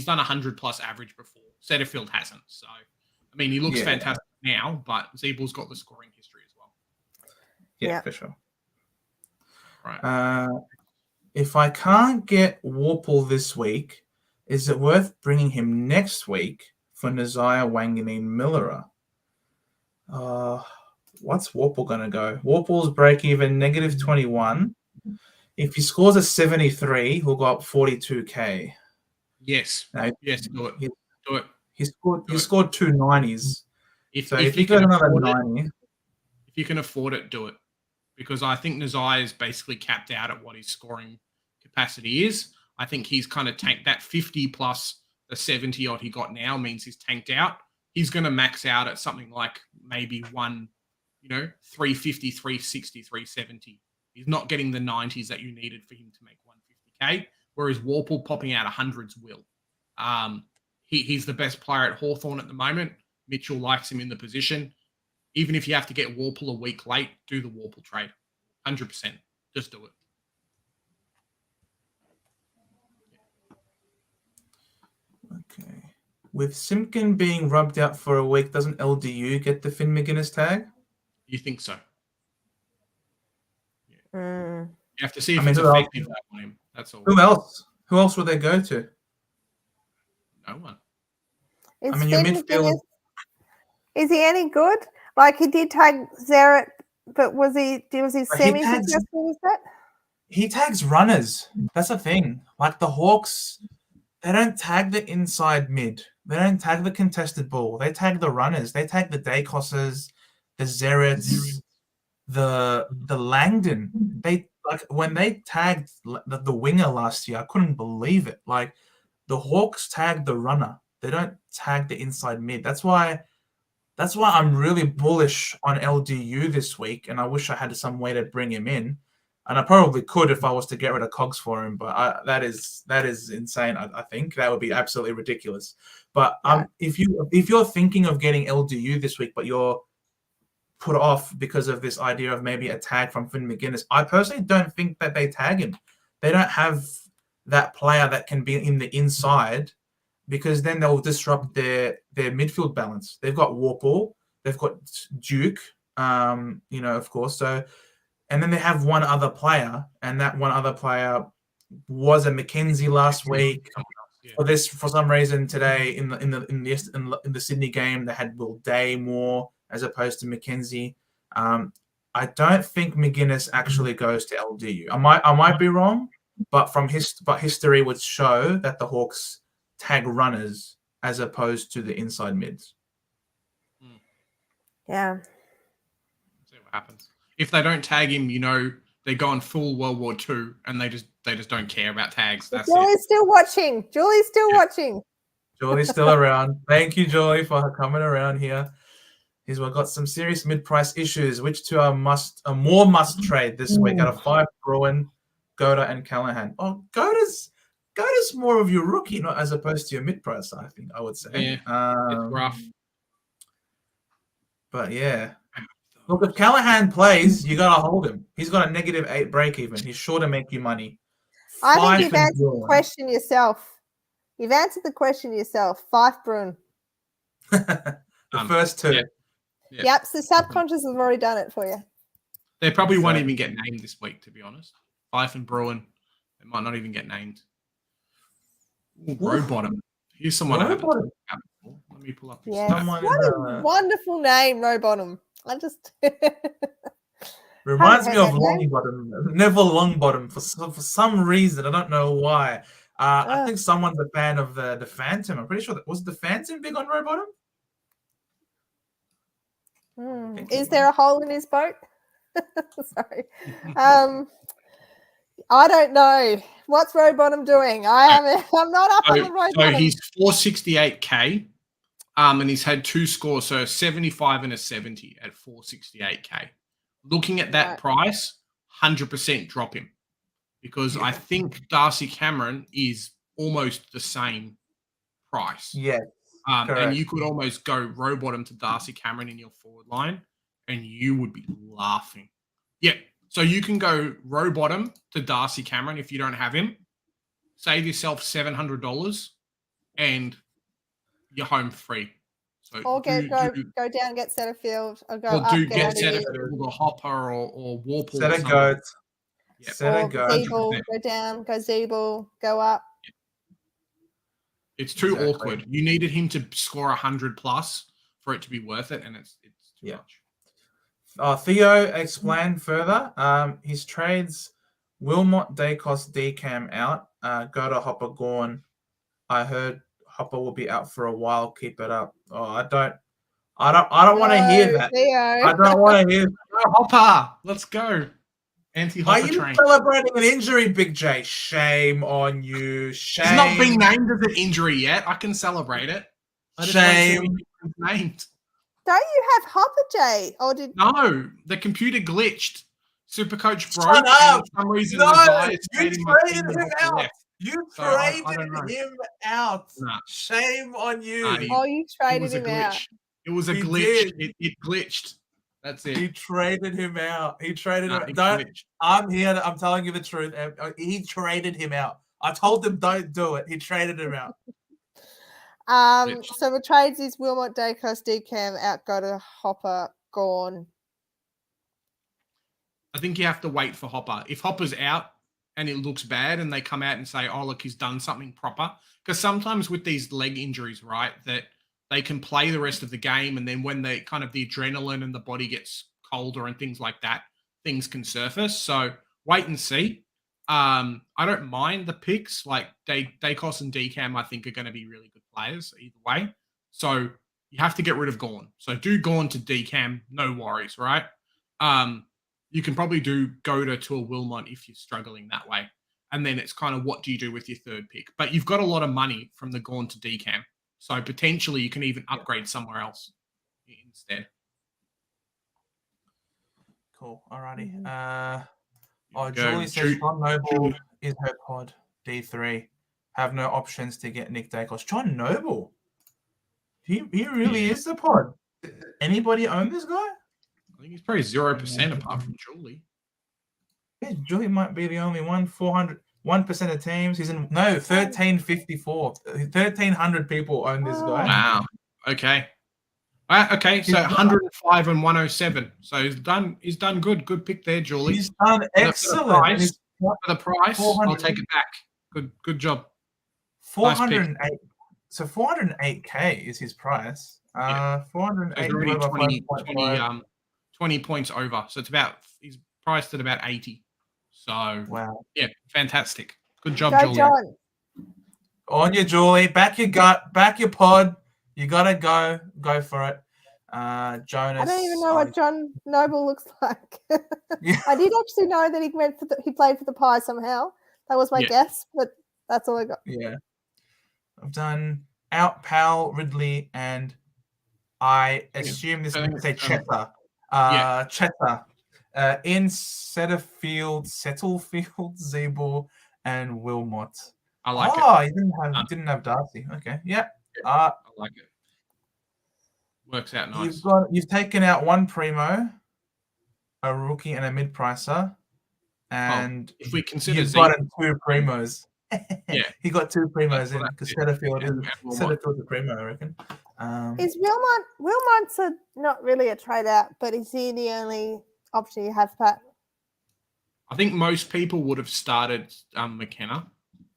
done 100 plus average before. Setterfield hasn't. So, I mean, he looks fantastic now, but Zeeble's got the scoring history as well. Yeah, for sure. Right. If I can't get Warple this week, is it worth bringing him next week for Nazaya Wanganeen Millera? What's Warple going to go? Warple's break even -21. If he scores a 73, he'll go up 42k. Yes. Now, yes, do it. Do it. He scored 2 90s. If he got another 90. If you can afford it, do it. Because I think Nazai is basically capped out at what his scoring capacity is. I think he's kind of tanked that 50 plus the 70 odd he got now means he's tanked out. He's going to max out at something like maybe 350, 360, 370. He's not getting the 90s that you needed for him to make 150K, whereas Warple popping out 100s will. He's the best player at Hawthorn at the moment. Mitchell likes him in the position. Even if you have to get Warple a week late, do the Warple trade. 100%. Just do it. Okay. With Simpkin being rubbed out for a week, doesn't LDU get the Finn McGuinness tag? You think so? Mm. You have to see if I mean, it's who else? effective on him. That's all. Who else? Who else would they go to? No one. Is I mean, your Finn midfield. McGuinness, is he any good? Like he did tag Zeret, but was he tags- semi-successful with that? He tags runners. That's the thing. Like the Hawks, they don't tag the inside mid. They don't tag the contested ball. They tag the runners. They tag the Dacosses, the Zerets, the Langdon. They like when they tagged the winger last year. I couldn't believe it. Like the Hawks tag the runner. They don't tag the inside mid. That's why I'm really bullish on LDU this week, and I wish I had some way to bring him in. And I probably could if I was to get rid of Cogs for him, but that is insane. I think that would be absolutely ridiculous. But if you're thinking of getting LDU this week, but you're put off because of this idea of maybe a tag from Finn McGuinness, I personally don't think that they tag him. They don't have that player that can be in the inside, because then they'll disrupt their midfield balance. They've got Warple, they've got Duke, of course. So, and then they have one other player, and that one other player was a McKenzie last week. For some reason today in the Sydney game they had Will Day more as opposed to McKenzie. I don't think McGuinness actually goes to LDU. I might be wrong, but history would show that the Hawks tag runners as opposed to the inside mids. Yeah. See what happens. If they don't tag him, they're going full World War II, and they just don't care about tags. That's Julie's still watching. Julie's still watching. Julie's still around. Thank you, Julie, for coming around here. We've got some serious mid-price issues. Which two are more must trade this week? Out of 5, Bruin, Goda, and Callahan. Oh, Goda's more of your rookie, not as opposed to your mid-price. I would say. Yeah, it's rough. But yeah. Look, if Callahan plays, you got to hold him. He's got a -8 break even. He's sure to make you money. I think you've answered the question yourself. You've answered the question yourself. Fife Bruin. The first two. Yeah. Yep, so subconscious has already done it for you. They probably won't even get named this week, to be honest. Fife and Bruin, they might not even get named. Rowbottom. Here's someone I haven't talked about before. Let me pull up his Yes. stats. What a wonderful name, Rowbottom. I just reminds me of Longbottom, Neville Longbottom for some reason. I don't know why. I think someone's a fan of the Phantom. I'm pretty sure was the Phantom big on Rowbottom. Is there a hole in his boat? Sorry. I don't know. What's Rowbottom doing? I'm not up on the Rowbottom. So he's 468K. And he's had 2 scores, so 75 and a 70 at 468K. Looking at that price, 100% drop him, because I think Darcy Cameron is almost the same price. Yeah. And you could almost go Rowbottom to Darcy Cameron in your forward line, and you would be laughing. Yeah. So you can go Rowbottom to Darcy Cameron if you don't have him. Save yourself $700 and you're home free. So or go down, get Setterfield, or go up, get Setterfield or Hopper or Warple. Set a goat. Yep. Set a goat. Zeeble, go down, go Zeeble, go up. It's too awkward. You needed him to score 100+ for it to be worth it, and it's too much. Theo explained further. His trades: Wilmot, Dacos, Decam out. Go to Hopper, Gorn. I heard Hopper will be out for a while. Keep it up. Oh, I don't want to hear that. Theo. I don't want to hear. Hopper, let's go. Are Anti-Hopper you train. celebrating an injury, Big J? Shame on you. Shame. He's not been named as an injury yet. I can celebrate it. I just wait till Shame. he's named. Don't you have Hopper, Jay? Or did No, the computer glitched. Supercoach broke, Shut and up. for some reason, No, Mazai you stated my team traded was him off the out. left. You So I don't know. traded him out. Nah. Shame on you. Nah, he- oh you It traded was a him out? glitch. It was a He glitch. did. It glitched. That's it. He traded him out. He traded Nah, him. it Don't. glitched. I'm here. I'm telling you the truth. He traded him out. I told him don't do it. He traded him out. Glitched. So the trades is Wilmot, Dacos, Decam, Outgotter, Hopper, gone. I think you have to wait for Hopper. If Hopper's out and it looks bad and they come out and say, oh, look, he's done something proper. Because sometimes with these leg injuries, right, that they can play the rest of the game. And then when they kind of the adrenaline and the body gets colder and things like that, things can surface. So wait and see. I don't mind the picks. Like Dacos and Decam, I think, are going to be really good players either way. So you have to get rid of Gorn. So do Gorn to Decam, no worries, right? You can probably do Goda to a Wilmot if you're struggling that way. And then it's kind of what do you do with your third pick? But you've got a lot of money from the Gorn to Decam. So potentially you can even upgrade somewhere else instead. Cool. Alrighty. Mhm. Julie says John Noble is her pod. D3. Have no options to get Nick Dacos. John Noble? He really is the pod. Anybody own this guy? I think he's probably 0% apart from Julie. Yeah, Julie might be the only one. 1% of teams. He's in 1354. 1,300 people own this guy. Wow. Okay. Okay. So 105 and 107. So he's done good. Good pick there, Julie. He's done excellent. For the price, I'll take it back. Good job. 408. So 408k is his price. Yeah. 408 So he's already divided by 20 points over. So he's priced at about 80. So wow. Yeah, fantastic. Good job, Go, Julie. John. On you, Julie. Back your gut. Back your pod. You gotta go. Go for it. Jonas. I don't even know what John Noble looks like. Yeah. I did actually know that he played for the Pies somehow. That was my guess, but that's all I got. Yeah. I've done out Pal, Ridley, and I assume this is going to say Cheta. Cheta. In Settlefield, Zeeble, and Wilmot. I like it. Oh, you didn't have Darcy. Okay. Yeah. I like it. Works out nice. You've taken out one primo, a rookie, and a mid-pricer. And if we consider you've gotten two primos. Yeah. He got two primos in because Setterfield is a primo, I reckon. Is Wilmot's not really a trade out, but is he the only option you have, Pat? I think most people would have started McKenna.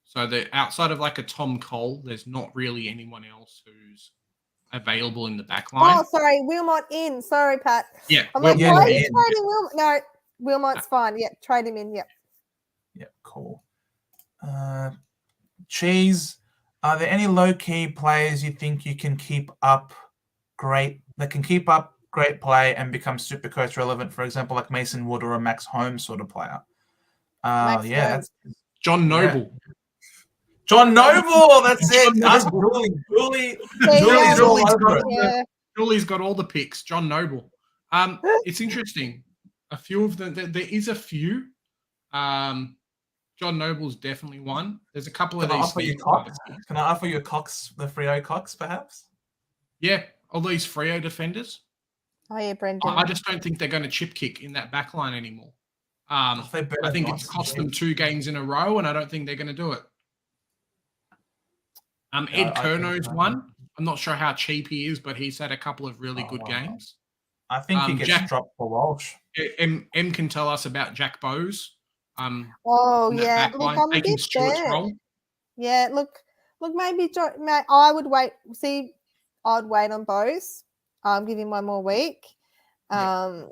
So outside of like a Tom Cole, there's not really anyone else who's available in the back line. Oh, sorry, Wilmot in. Sorry, Pat. Yeah. I'm like, why are you trading Wilmot? No, Wilmot's fine. Yeah, trade him in. Yeah. Yeah, cool. Cheese, are there any low-key players you think you can keep up great play and become Supercoach relevant? For example, like Mason Wood or a Max Holmes sort of player. That's John Noble. Yeah. John Noble, that's it. That's Julie's got all the picks. John Noble. It's interesting. A few of them. There is a few. John Noble's definitely one. There's a couple of these. Can I offer you a Cox, the Freo Cox, perhaps? Yeah, all these Freo defenders. Oh yeah, Brendan. I just don't think they're going to chip kick in that back line anymore. I think it's cost them 2 games in a row, and I don't think they're going to do it. Ed Kerno's one. I'm not sure how cheap he is, but he's had a couple of really good games. I think he gets dropped for Walsh. M can tell us about Jack Bowes. Yeah, look, I'm a bit there. Yeah, look, maybe I would wait. See, I'd wait on Bowes. Give him one more week. I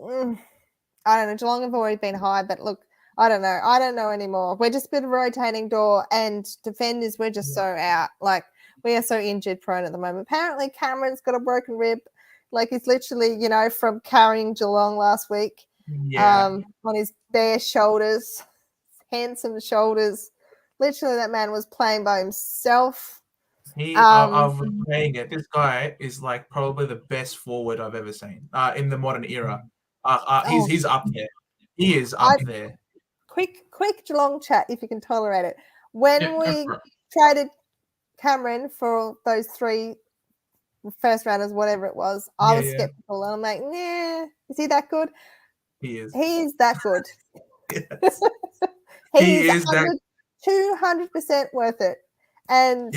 don't know. Geelong have already been high, but look, I don't know. I don't know anymore. We're just a bit of a rotating door, and defenders, we're just so out. Like, we are so injured prone at the moment. Apparently, Cameron's got a broken rib. Like, he's literally, from carrying Geelong last week. Yeah. on his bare shoulders, handsome shoulders. Literally, that man was playing by himself. I was saying it. This guy is like probably the best forward I've ever seen in the modern era. He's up there. He is up there. Quick Geelong chat, if you can tolerate it. When we traded Cameron for those 3 first rounders, whatever it was, I was skeptical. And I'm like, nah, is he that good? He is. He is that good. Yes. He is 200% worth it. And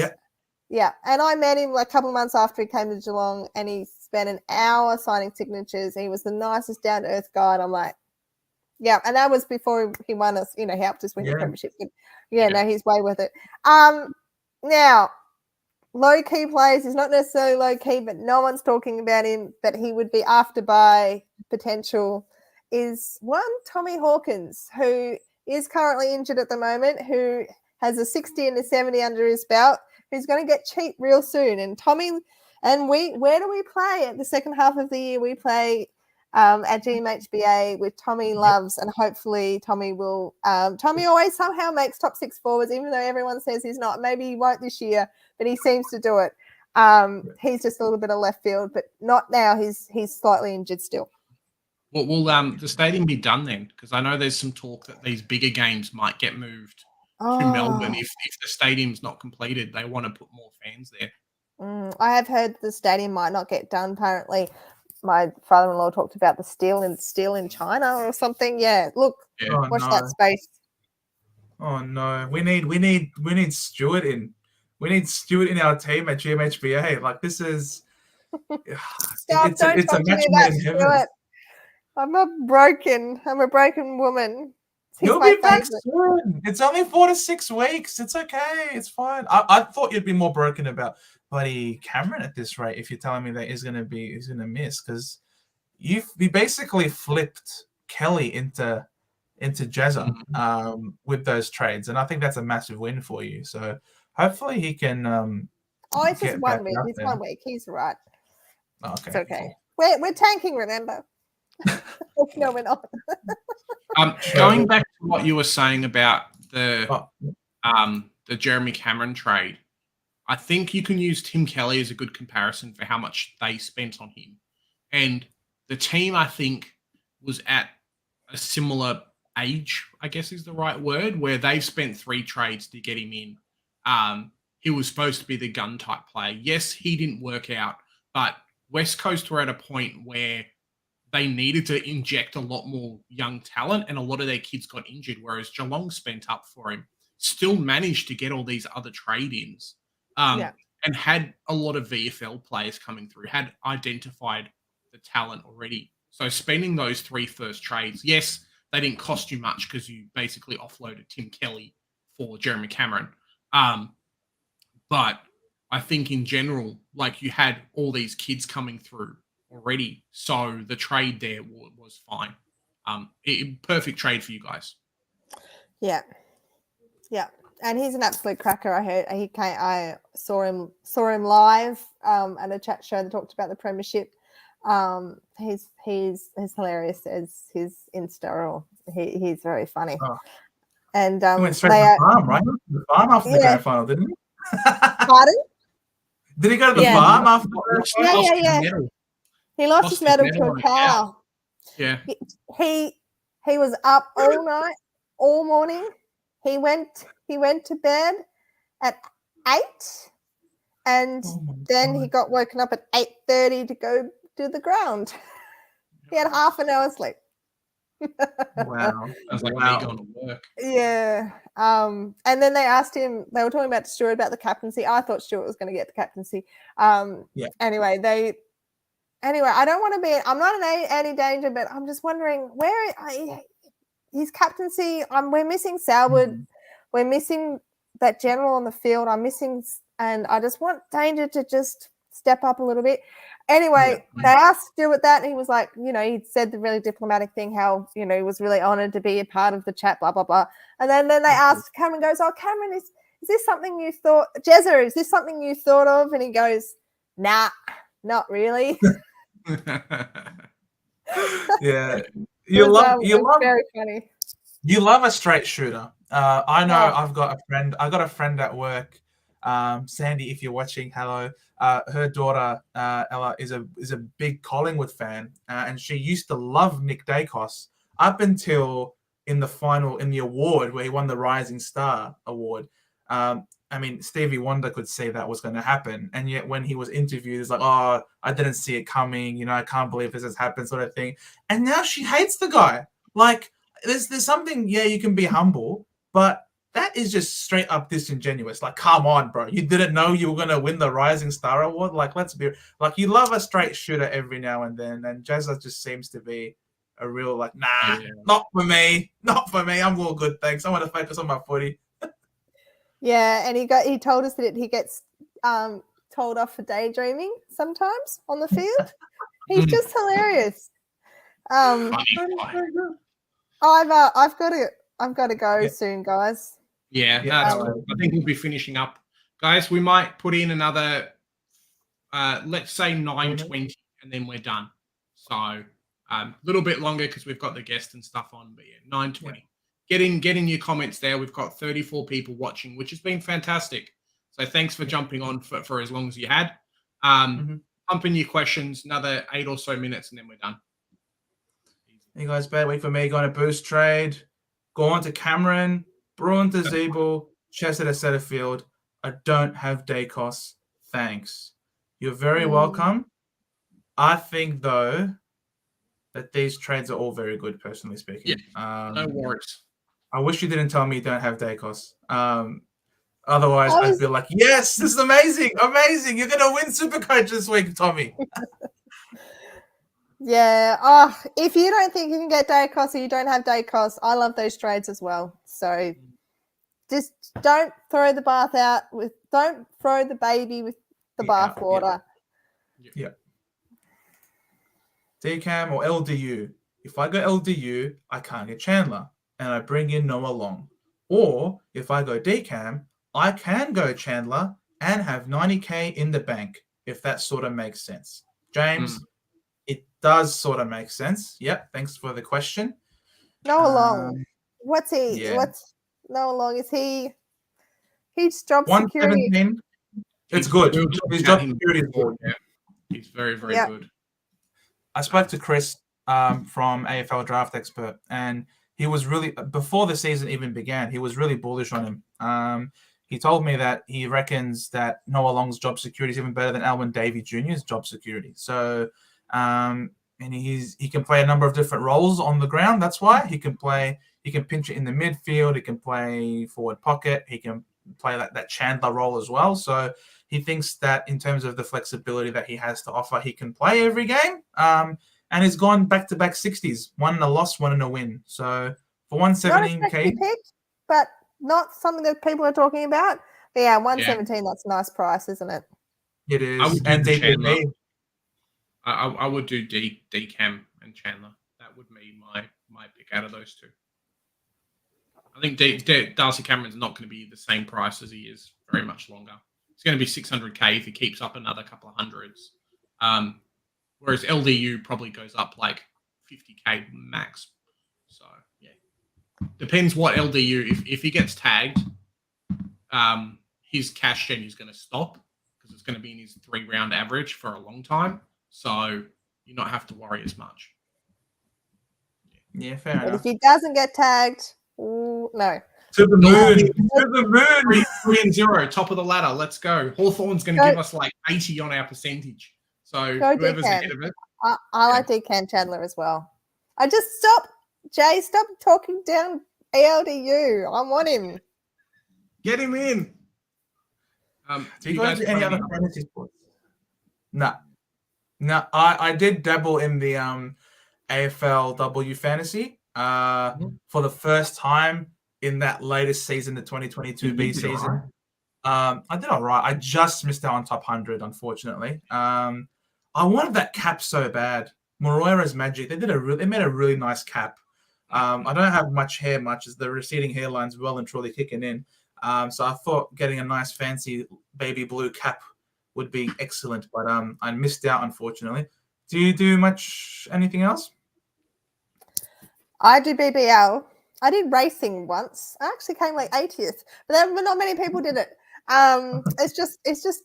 and I met him like a couple of months after he came to Geelong, and he spent an hour signing signatures. He was the nicest, down-to-earth guy. And I'm like, yeah, and that was before he won us, he helped us win the premiership. But no, he's way worth it. Now, low-key players, he's not necessarily low-key, but no one's talking about him, but he would be after by potential, is one Tommy Hawkins, who is currently injured at the moment, who has a 60 and a 70 under his belt, who's going to get cheap real soon. And Tommy, and where do we play at the second half of the year? We play at GMHBA with Tommy Loves, and hopefully Tommy will. Tommy always somehow makes top 6 forwards, even though everyone says he's not. Maybe he won't this year, but he seems to do it. He's just a little bit of left field, but not now. He's slightly injured still. Well, will the stadium be done then? Because I know there's some talk that these bigger games might get moved to Melbourne if the stadium's not completed. They want to put more fans there. I have heard the stadium might not get done. Apparently, my father-in-law talked about the steel in China or something. Yeah, look, watch that space. Oh no, we need Stuart in. We need Stuart in our team at GMHBA. Like, this is. Stop! Don't talk to me about Stuart. I'm a broken woman. He'll be back soon. It's only 4 to 6 weeks. It's okay. It's fine. I thought you'd be more broken about bloody Cameron at this rate if you're telling me that he's gonna miss, because you basically flipped Kelly into Jezza with those trades, and I think that's a massive win for you. So hopefully he can. It's just 1 week. It's 1 week. He's right. Okay. It's okay. Cool. We're tanking, remember? No, we're not. Going back to what you were saying about the Jeremy Cameron trade, I think you can use Tim Kelly as a good comparison for how much they spent on him. And the team, I think, was at a similar age, I guess is the right word, where they've spent 3 trades to get him in. He was supposed to be the gun type player. Yes, he didn't work out, but West Coast were at a point where they needed to inject a lot more young talent, and a lot of their kids got injured, whereas Geelong spent up for him, still managed to get all these other trade-ins, and had a lot of VFL players coming through, had identified the talent already. So spending those 3 first trades, yes, they didn't cost you much because you basically offloaded Tim Kelly for Jeremy Cameron. But I think in general, like, you had all these kids coming through already, so the trade there was fine. Perfect trade for you guys. Yeah, and he's an absolute cracker. I heard I saw him live at a chat show that talked about the premiership. He's hilarious as his Insta. He's very funny. And he went straight to the farm, right? The farm after the grand final, didn't he? Pardon? Did he go to the farm after the grand final? Yeah. He lost his medal to a cow. Yeah. He was up all night, all morning. He went to bed at 8, and then he got woken up at 8:30 to go do the ground. He had half an hour sleep. Wow. Sounds like me going to work. Yeah. And then they asked him, they were talking about Stuart about the captaincy. I thought Stuart was going to get the captaincy. Anyway, I don't want to be, I'm not an anti-danger, but I'm just wondering his captaincy, we're missing Salwood. We're missing that general on the field. And I just want Danger to just step up a little bit. Anyway, they asked Stuart that, and he was like, he said the really diplomatic thing, how, he was really honoured to be a part of the chat, blah, blah, blah. And then they asked, Cameron goes, Cameron, is this something you thought, Jezza, is this something you thought of? And he goes, nah, not really. Yeah. You love it was very funny. You love a straight shooter. I know Oh. I've got a friend. I got a friend at work, Sandy. If you're watching, hello. Her daughter Ella is a big Collingwood fan, and she used to love Nick Dacos up until in the award where he won the Rising Star award. I mean, Stevie Wonder could say that was going to happen, and yet when he was interviewed, it's like, "Oh, I didn't see it coming. You know, I can't believe this has happened," sort of thing. And now she hates the guy. Like, there's something, yeah, you can be humble, but that is just straight up disingenuous. Like, come on, bro. You didn't know you were going to win the Rising Star Award? Like, let's be like, you love a straight shooter every now and then, and Jazza just seems to be a real, like, nah, not for me. Not for me. I'm all good, thanks. I want to focus on my footy. Yeah, and he told us that he gets told off for daydreaming sometimes on the field. He's just hilarious. Funny guy. I've got to go soon, guys. Yeah, that's cool. I think we'll be finishing up, guys. We might put in another, let's say 9:20, and then we're done. So a little bit longer because we've got the guest and stuff on. But yeah, 9:20. Yeah. Get in your comments there. We've got 34 people watching, which has been fantastic. So thanks for jumping on for as long as you had. Pump in your questions, another 8 or so minutes, and then we're done. You guys better wait for me. Going to boost trade. Go on to Cameron. Bruin to Zeeble. Chester to Setterfield. I don't have Dacos. Thanks. You're very welcome. I think, though, that these trades are all very good, personally speaking. Yeah, no worries. I wish you didn't tell me you don't have Dacos. Otherwise, I'd be like, yes, this is amazing. Amazing. You're going to win Supercoach this week, Tommy. Yeah. Oh, if you don't think you can get Dacos or you don't have Dacos, I love those trades as well. So just don't throw the baby with the bath water. Yeah. DCAM or LDU. If I go LDU, I can't get Chandler, and I bring in Noah Long. Or if I go DCAM, I can go Chandler and have 90K in the bank, if that sort of makes sense. James, it does sort of make sense. Yep, thanks for the question. Noah Long. What's he? Yeah. What's Noah Long? Is he? He's job security. 117. It's good. His job security is good. Yeah. He's very, very good. I spoke to Chris from AFL Draft Expert, and he was really, before the season even began, he was really bullish on him. He told me that he reckons that Noah Long's job security is even better than Alwyn Davey Jr.'s job security. So, and he can play a number of different roles on the ground. That's why he can pinch it in the midfield. He can play forward pocket. He can play that Chandler role as well. So he thinks that in terms of the flexibility that he has to offer, he can play every game. And he's gone back-to-back 60s, one in a loss, one in a win. So for 117K, but not something that people are talking about. But yeah, 117, that's a nice price, isn't it? It is. And DPP. I would do DCAM and Chandler. That would be my pick out of those two. I think Darcy Cameron's not going to be the same price as he is very much longer. It's going to be 600K if he keeps up another couple of hundreds. Whereas LDU probably goes up like 50K max. So, yeah. Depends what LDU. If he gets tagged, his cash gen is going to stop because it's going to be in his 3-round average for a long time. So, you not have to worry as much. Yeah, fair enough. But if he doesn't get tagged, no. To the moon. To the moon. 3-0, top of the ladder. Let's go. Hawthorn's going to give us like 80 on our percentage. So whoever's ahead of it. I like DCAM Chandler as well. Stop talking down ALDU. I want him. Get him in. Do you guys do any other fantasy sports? No. I did dabble in the AFLW fantasy for the first time in that latest season, the 2022 B season. I did all right. I just missed out on top 100, unfortunately. I wanted that cap so bad. Moira's Magic. They made a really nice cap. I don't have much hair, as the receding hairline's well and truly kicking in. So I thought getting a nice fancy baby blue cap would be excellent, but I missed out, unfortunately. Do you do anything else? I do BBL. I did racing once. I actually came like 80th, but not many people did it. It's just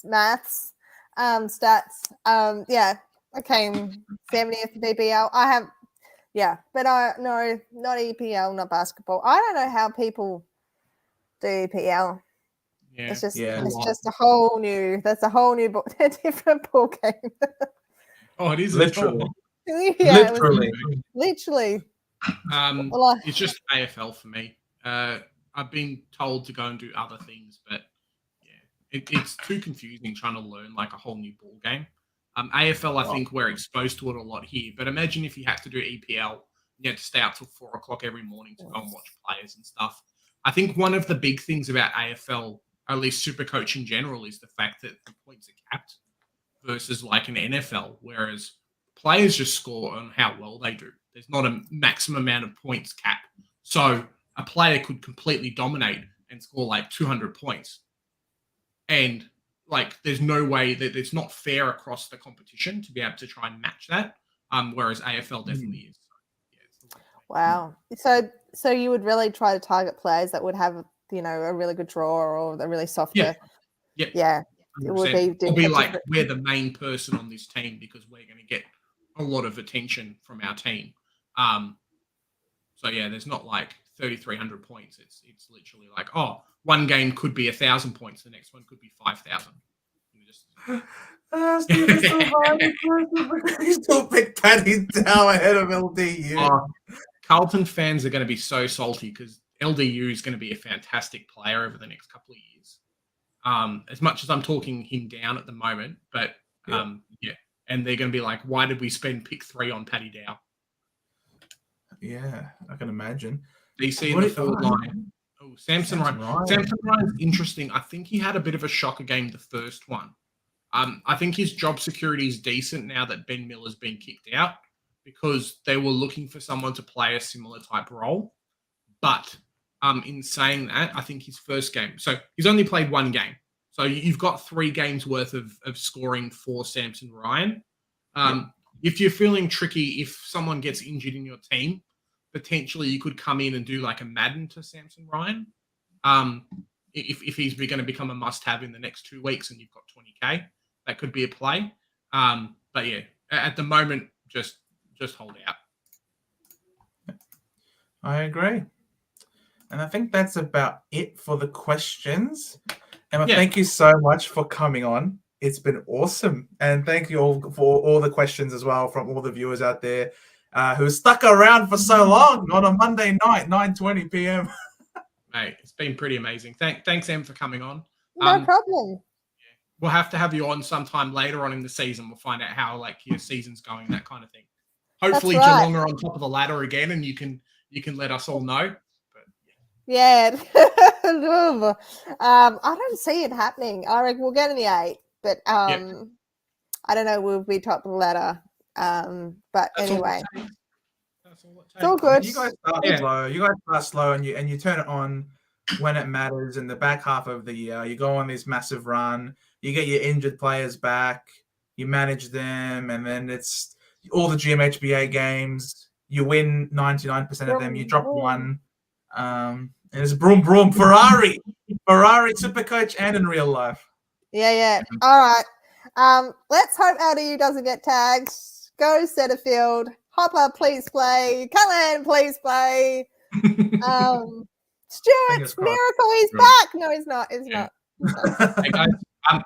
maths, stats. Yeah, I came 70th BBL. I have, yeah, but no, not EPL, not basketball. I don't know how people do EPL. Yeah, It's just Yeah. it's just a whole new. That's a whole new a different ball game. Oh, it is Literally. Yeah, it was Literally. literally. Um, Well, it's just AFL for me. I've been told to go and do other things, but yeah, it's too confusing trying to learn like a whole new ball game. AFL, I think we're exposed to it a lot here, but imagine if you had to do EPL, you had to stay up till 4 o'clock every morning to go and watch players and stuff. I think one of the big things about AFL, or at least Supercoach in general, is the fact that the points are capped versus like an NFL, whereas players just score on how well they do. There's not a maximum amount of points cap. So a player could completely dominate and score like 200 points. And like, there's no way that it's not fair across the competition to be able to try and match that. Whereas AFL definitely is. wow. So you would really try to target players that would have, you know, a really good draw or a really softer. Yeah. It would be. It'll be like we're the main person on this team because we're going to get a lot of attention from our team. So yeah, there's not like 3,300 points. It's literally like, oh, one game could be 1,000 points, the next one could be 5,000. Steve is so hard. He's still picked Paddy Dow ahead of LDU. Carlton fans are going to be so salty because LDU is going to be a fantastic player over the next couple of years. As much as I'm talking him down at the moment, but yeah. And they're going to be like, why did we spend pick 3 on Paddy Dow? Yeah, I can imagine. DC in the forward line. Oh, Samson Ryan. Samson Ryan's interesting. I think he had a bit of a shocker game the first one. I think his job security is decent now that Ben Miller's been kicked out because they were looking for someone to play a similar type role. But in saying that, I think his first game, so he's only played one game. So you've got 3 games worth of scoring for Samson Ryan. If you're feeling tricky, if someone gets injured in your team, potentially you could come in and do like a Madden to Samson Ryan. If he's going to become a must-have in the next 2 weeks and you've got 20K, that could be a play. But yeah, at the moment, just hold out. I agree. And I think that's about it for the questions. Emma, thank you so much for coming on. It's been awesome. And thank you all for all the questions as well from all the viewers out there who stuck around for so long on a Monday night, 9:20 p.m. Mate, it's been pretty amazing. Thanks, Em, for coming on. No problem. We'll have to have you on sometime later on in the season. We'll find out how like your season's going, that kind of thing. Hopefully Geelong are on top of the ladder again and you can let us all know. Yeah. I don't see it happening. I reckon we'll get in the 8, but I don't know, we'll be top of the ladder. But that's anyway. It's all good. You guys start slow. You guys start slow and you turn it on when it matters in the back half of the year. You go on this massive run, you get your injured players back, you manage them, and then it's all the GMHBA games. You win 99% of them, you drop one. And it's broom, Ferrari, Supercoach, and in real life. Yeah. All right. Let's hope LDU doesn't get tagged. Go Setterfield. Hopper, please play. Cullen, please play. Stuart, miracle, he's back. No, he's not. He's not. Hey guys,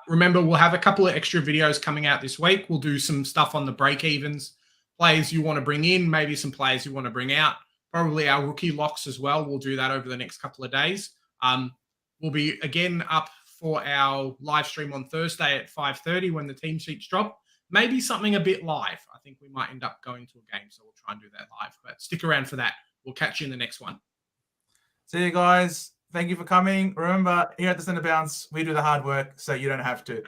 remember, we'll have a couple of extra videos coming out this week. We'll do some stuff on the break-evens, players you want to bring in, maybe some players you want to bring out. Probably our rookie locks as well. We'll do that over the next couple of days. We'll be again up for our live stream on Thursday at 5:30 when the team sheets drop. Maybe something a bit live. I think we might end up going to a game, so we'll try and do that live. But stick around for that. We'll catch you in the next one. See you guys. Thank you for coming. Remember, here at the Centre Bounce, we do the hard work so you don't have to.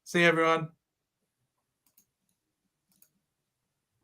See you, everyone.